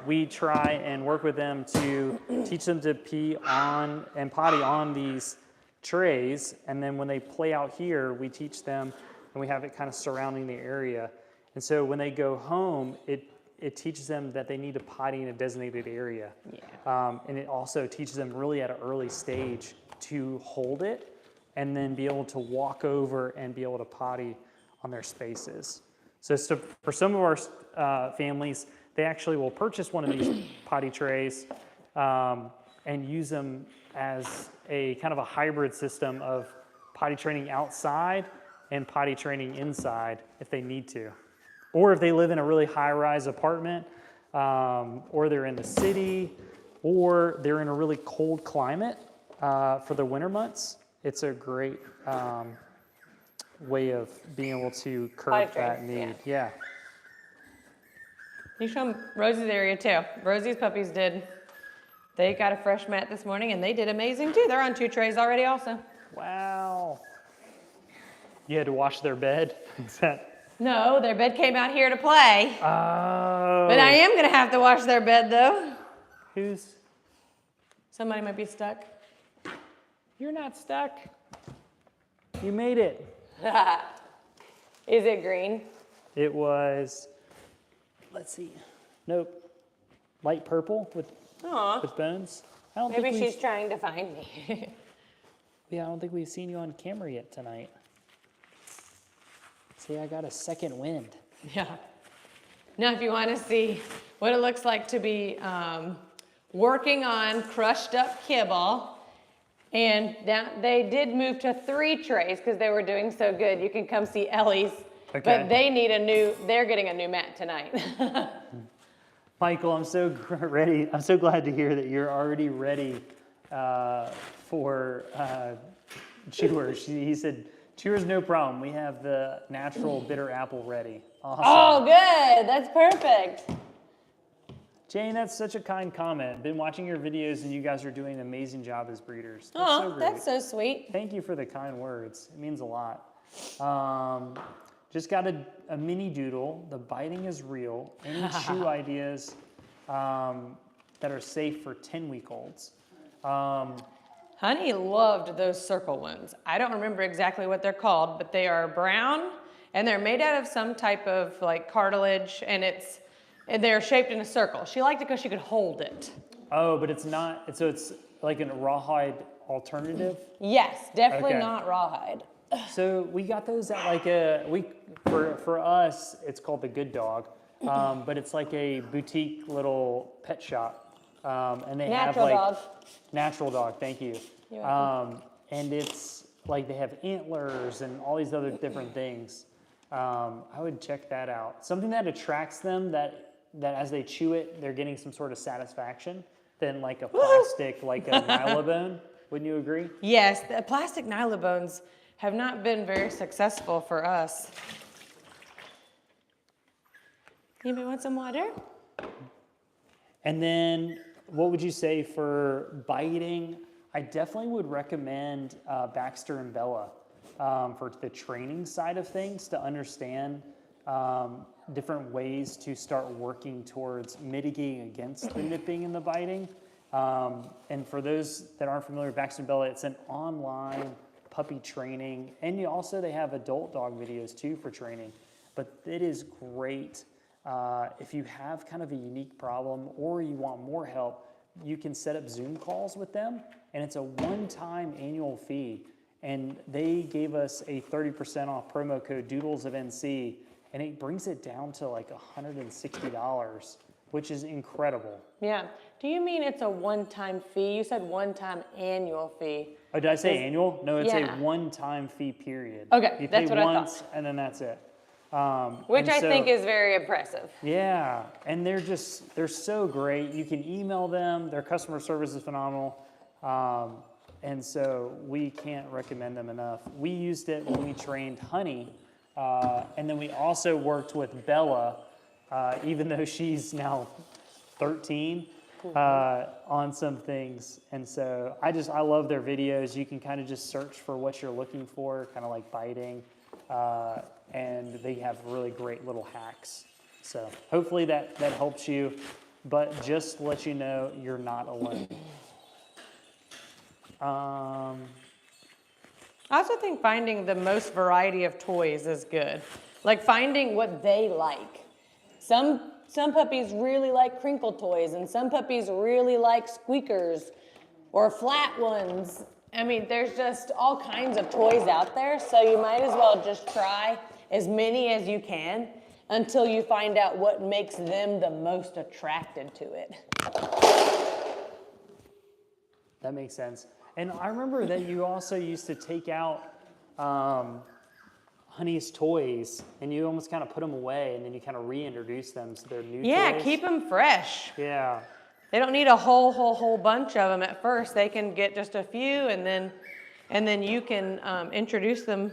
We try and work with them to teach them to pee on and potty on these trays. And then when they play out here, we teach them and we have it kind of surrounding the area. And so when they go home, it teaches them that they need to potty in a designated area. Yeah. And it also teaches them really at an early stage to hold it and then be able to walk over and be able to potty on their spaces. So for some of our families, they actually will purchase one of these potty trays and use them as a kind of a hybrid system of potty training outside and potty training inside if they need to. Or if they live in a really high-rise apartment, or they're in the city, or they're in a really cold climate for the winter months, it's a great way of being able to curb that need. Yeah. You show them Rosie's area too. Rosie's puppies they got a fresh mat this morning, and they did amazing too. They're on 2 trays already also. Wow. You had to wash their bed? Is that... No, their bed came out here to play. Oh. But I am gonna have to wash their bed though. Somebody might be stuck. You're not stuck. You made it. Is it green? It was, let's see. Nope. Light purple with bones. I don't Maybe think she's trying to find me. Yeah, I don't think we've seen you on camera yet tonight. See, I got a second wind. Yeah. Now, if you want to see what it looks like to be working on crushed up kibble, and they did move to 3 trays because they were doing so good. You can come see Ellie's, but they need they're getting a new mat tonight. Michael, I'm so ready. I'm so glad to hear that you're already ready for chewers. He said, chewers, no problem. We have the natural bitter apple ready. Awesome. Oh, good. That's perfect. Jane, that's such a kind comment. Been watching your videos, and you guys are doing an amazing job as breeders. That's so great. That's so sweet. Thank you for the kind words. It means a lot. Just got a mini doodle. The biting is real. Any chew ideas that are safe for 10-week-olds? Honey loved those circle ones. I don't remember exactly what they're called, but they are brown, and they're made out of some type of like cartilage, and they're shaped in a circle. She liked it because she could hold it. Oh, but it's not, so it's like a rawhide alternative? Yes, definitely Okay. not rawhide. So we got those at like for us, it's called the Good Dog, but it's like a boutique little pet shop. And they have like Dog. Natural Dog, thank you. You're welcome. And it's like they have antlers and all these other different things. I would check that out. Something that attracts them that as they chew it, they're getting some sort of satisfaction than like a plastic, like a nylabone. Wouldn't you agree? Yes, the plastic nylobones have not been very successful for us. Anybody want some water? And then what would you say for biting I definitely would recommend Baxter and Bella for the training side of things to understand different ways to start working towards mitigating against the nipping and the biting. And for those that aren't familiar with Baxter and Bella, it's an online puppy training. And they have adult dog videos too for training. But it is great. If you have kind of a unique problem or you want more help, you can set up Zoom calls with them. And it's a one-time annual fee. And they gave us a 30% off promo code Doodles of NC. And it brings it down to like $160, which is incredible. Yeah. Do you mean it's a one-time fee? You said one-time annual fee. Oh, did I say annual? No, it's Yeah. a one-time fee period. Okay, you that's pay what once, I thought. and then that's it. Which and I so- think is very impressive. Yeah, and they're so great. You can email them. Their customer service is phenomenal. And so we can't recommend them enough. We used it when we trained Honey, and then we also worked with Bella, even though she's now 13, on some things. And so I love their videos. You can kind of just search for what you're looking for, kind of like biting, and they have really great little hacks. So hopefully that helps you, but just to let you know, you're not alone. I also think finding the most variety of toys is good. Like finding what they like. Some puppies really like crinkle toys, and some puppies really like squeakers or flat ones. I mean, there's just all kinds of toys out there, so you might as well just try as many as you can until you find out what makes them the most attracted to it. That makes sense. And I remember that you also used to take out Honey's toys, and you almost kind of put them away, and then you kind of reintroduce them to their new toys. Keep them fresh. Yeah. They don't need a whole bunch of them at first. They can get just a few, and then you can introduce them.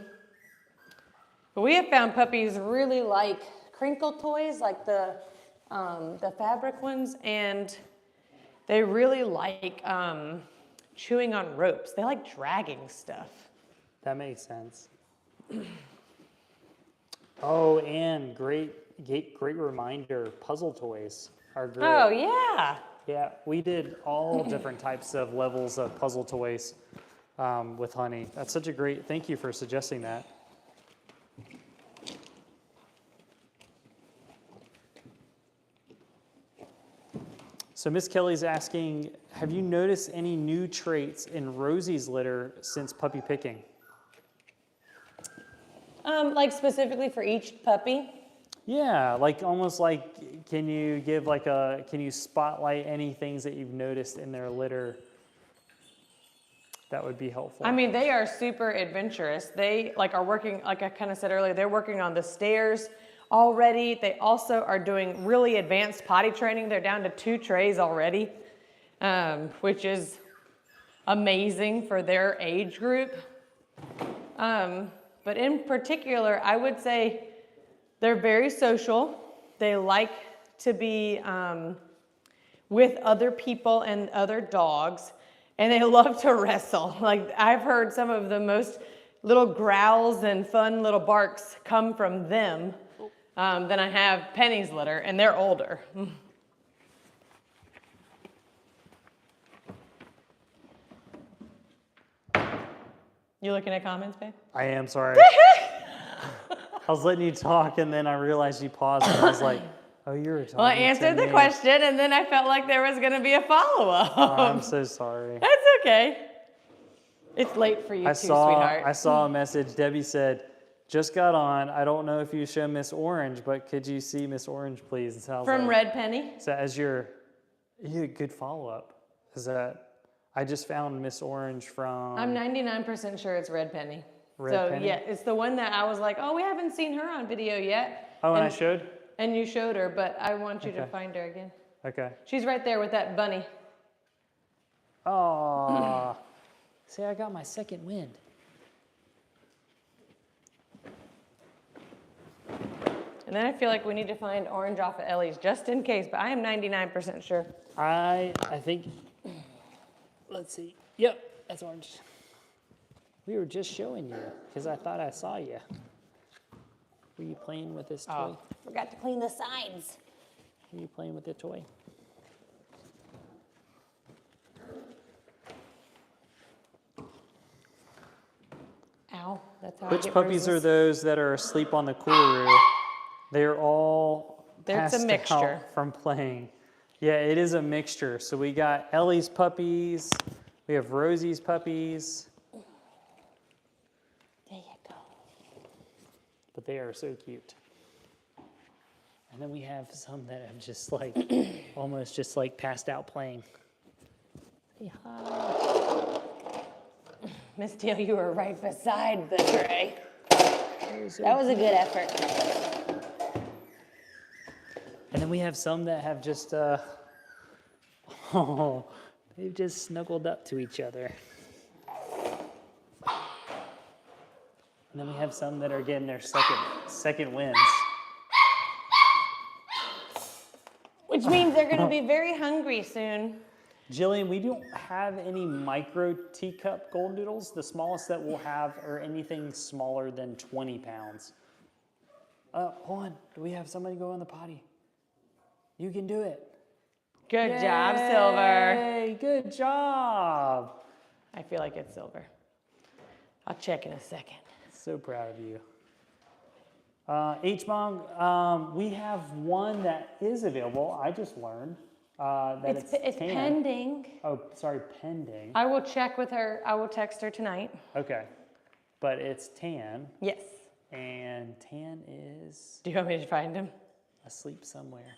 But we have found puppies really like crinkle toys, like the fabric ones, and they really like chewing on ropes. They like dragging stuff. That makes sense. Oh, and great reminder, puzzle toys are great. Oh, yeah. Yeah, we did all different types of levels of puzzle toys with Honey. That's such a great, thank you for suggesting that. So Miss Kelly's asking, have you noticed any new traits in Rosie's litter since puppy picking? Like specifically for each puppy? Yeah, like almost like, can you spotlight any things that you've noticed in their litter that would be helpful? I mean, they are super adventurous. They are working, like I kind of said earlier, they're working on the stairs already. They also are doing really advanced potty training. They're down to 2 trays already, which is amazing for their age group. But in particular, I would say they're very social. They like to be with other people and other dogs, and they love to wrestle. Like I've heard some of the most little growls and fun little barks come from them than I have Penny's litter, and they're older. You looking at comments, babe? I am, sorry. I was letting you talk, and then I realized you paused, and I was like, oh, you're talking. Well, I answered the question, and then I felt like there was going to be a follow-up. Oh, I'm so sorry. That's okay. It's late for you sweetheart. I saw a message. Debbie said, just got on. I don't know if you show Miss Orange, but could you see Miss Orange, please? And so I was From like, Red Penny? So as you had a good follow-up. Is that I just found Miss Orange from... I'm 99% sure it's Red Penny. Penny? Yeah, it's the one that I was like, oh, we haven't seen her on video yet. Oh, and I showed? And you showed her, but I want you to find her again. Okay. She's right there with that bunny. Oh, see, I got my second wind. And then I feel like we need to find Orange off of Ellie's just in case, but I am 99% sure. I think, let's see. Yep, that's orange. We were just showing you because I thought I saw you. Were you playing with this toy? Oh, forgot to clean the sides. Were you playing with the toy? Ow, that's how I Which get puppies are bruises. those that are asleep on the Coolero? They're all There's a passed mixture. out from playing. Yeah, it is a mixture. So we got Ellie's puppies, we have Rosie's puppies, There you go. but they are so cute. And then we have some that have just like, almost just like passed out playing. Say hi. Miss Teal, you were right beside the tray. So That was a good effort. And then we have some that have just, oh, they've just snuggled up to each other. And then we have some that are getting their second wins. Which means they're going to be very hungry soon. Jillian, we don't have any micro teacup Goldendoodles. The smallest that we'll have are anything smaller than 20 pounds. Hold on. Do we have somebody go in the potty? You can do it. Good job, Silver. Hey, good job. I feel like it's Silver. I'll check in a second. So proud of you. H-Mong, we have one that is available. I just learned that it's tan. pending. Oh, sorry, pending. I will check with her. I will text her tonight. Okay. But it's tan, Yes. and tan is Do you want me to find him? asleep somewhere.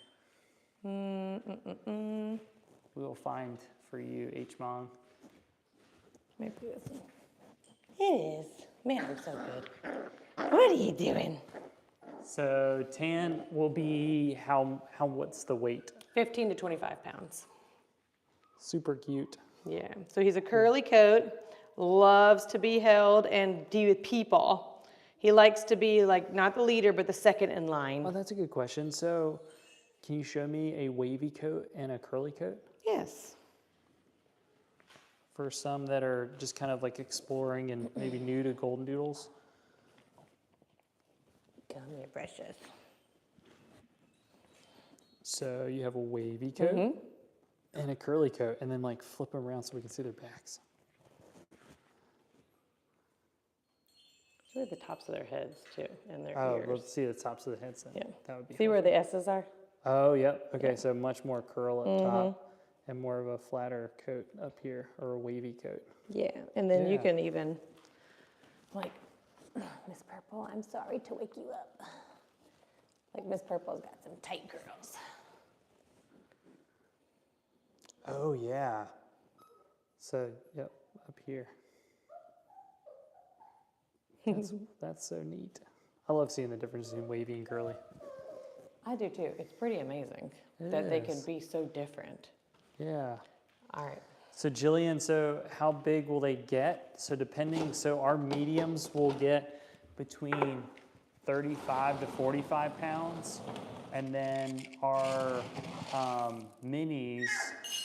We will find for you, H-Mong. Maybe this one. It is. Man, I'm so good. What are you doing? So tan will be what's the weight? 15 to 25 pounds. Super cute. Yeah. So he's a curly coat, loves to be held and be with people. He likes to be like not the leader, but the second in line. Oh, that's a good question. So can you show me a wavy coat and a curly coat? Yes. For some that are just kind of like exploring and maybe new to Goldendoodles. Come here, precious. So you have a wavy coat and a curly coat, and then like flip them around so we can see their backs. See the tops of their heads too, and their Oh, ears. let's see the tops of the heads then. Yeah. That would be See where the S's are? Oh, yep. Okay, so much more curl up top and more of a flatter coat up here, or a wavy coat. Yeah. And then you Yeah. can even, like, Miss Purple, I'm sorry to wake you up. Like Miss Purple's got some tight curls. Oh, yeah. So, yep, up here. That's so neat. I love seeing the difference between wavy and curly. I do too. It's pretty amazing It that they can is. be so different. Yeah. All right. So Jillian, so how big will they get? So so our mediums will get between 35 to 45 pounds, and then our minis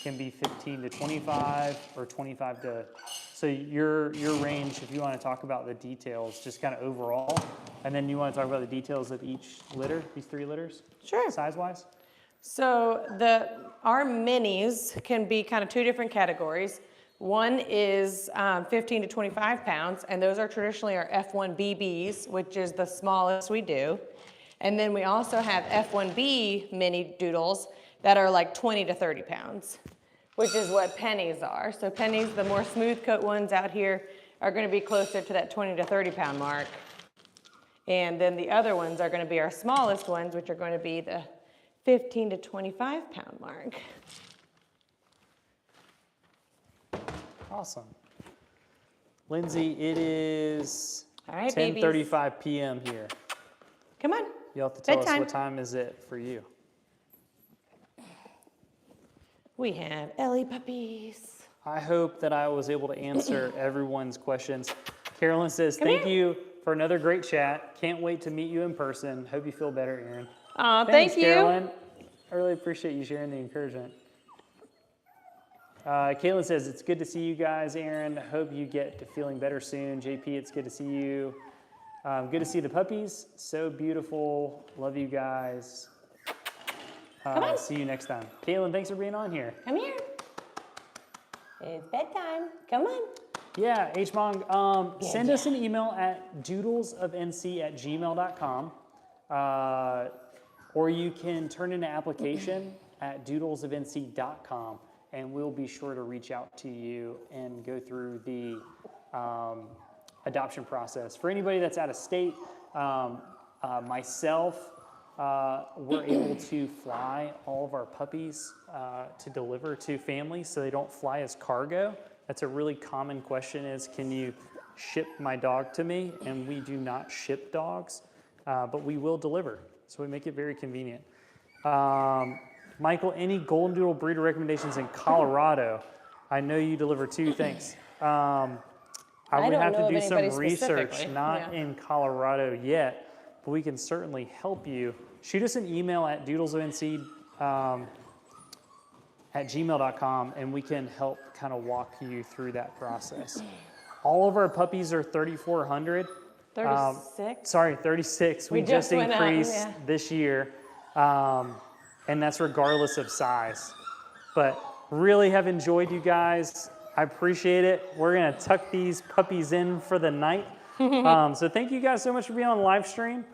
can be 15 to 25 or 25 to, so your range, if you want to talk about the details, just kind of overall, and then you want to talk about the details of each litter, these 3 litters? Sure. Size-wise? So our minis can be kind of 2 different categories. One is 15 to 25 pounds, and those are traditionally our F1BBs, which is the smallest we do. And then we also have F1B mini doodles that are like 20 to 30 pounds, which is what pennies are. So pennies, the more smooth coat ones out here, are going to be closer to that 20 to 30 pound mark. And then the other ones are going to be our smallest ones, which are going to be the 15 to 25 pound mark. Awesome. Lindsay, it is All right, 10:35 p.m. here. Come on. You'll have to tell us Bedtime. what time is it for you. We have Ellie puppies. I hope that I was able to answer everyone's questions. Carolyn says, Come thank here. you for another great chat. Can't wait to meet you in person. Hope you feel better, Erin. Aw, Thanks, thank you. Carolyn. I really appreciate you sharing the encouragement. Caitlin says, it's good to see you guys, Aaron. Hope you get to feeling better soon. JP, it's good to see you. Good to see the puppies. So beautiful. Love you guys. Come on. See you next time. Caitlin, thanks for being on here. Come here. It's bedtime. Come on. Yeah, HMong, send us an email at doodlesofnc@gmail.com. Or you can turn in an application at doodlesofnc.com, and we'll be sure to reach out to you and go through the adoption process. For anybody that's out of state, myself, we're able to fly all of our puppies to deliver to families so they don't fly as cargo. That's a really common question is, can you ship my dog to me? And we do not ship dogs, but we will deliver. So we make it very convenient. Michael, any Goldendoodle breeder recommendations in Colorado? I know you deliver too, thanks. I would have to do some research, not in Colorado yet, but we can certainly help you. Shoot us an email at doodlesofnc at gmail.com, and we can help kind of walk you through that process. All of our puppies are 3,400. 36? Sorry, 36. We just increased this year, and that's regardless of size. But really have enjoyed you guys. I appreciate it. We're gonna tuck these puppies in for the night. So thank you guys so much for being on the live stream.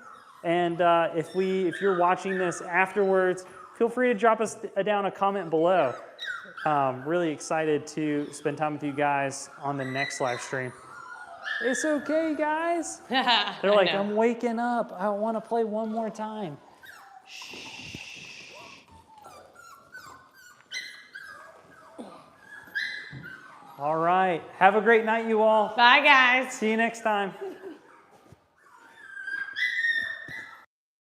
And if you're watching this afterwards, feel free to drop us down a comment below. Really excited to spend time with you guys on the next live stream. It's okay, guys. They're like, I'm waking up. I want to play one more time. Shh. All right. Have a great night, you all. Bye, guys. See you next time.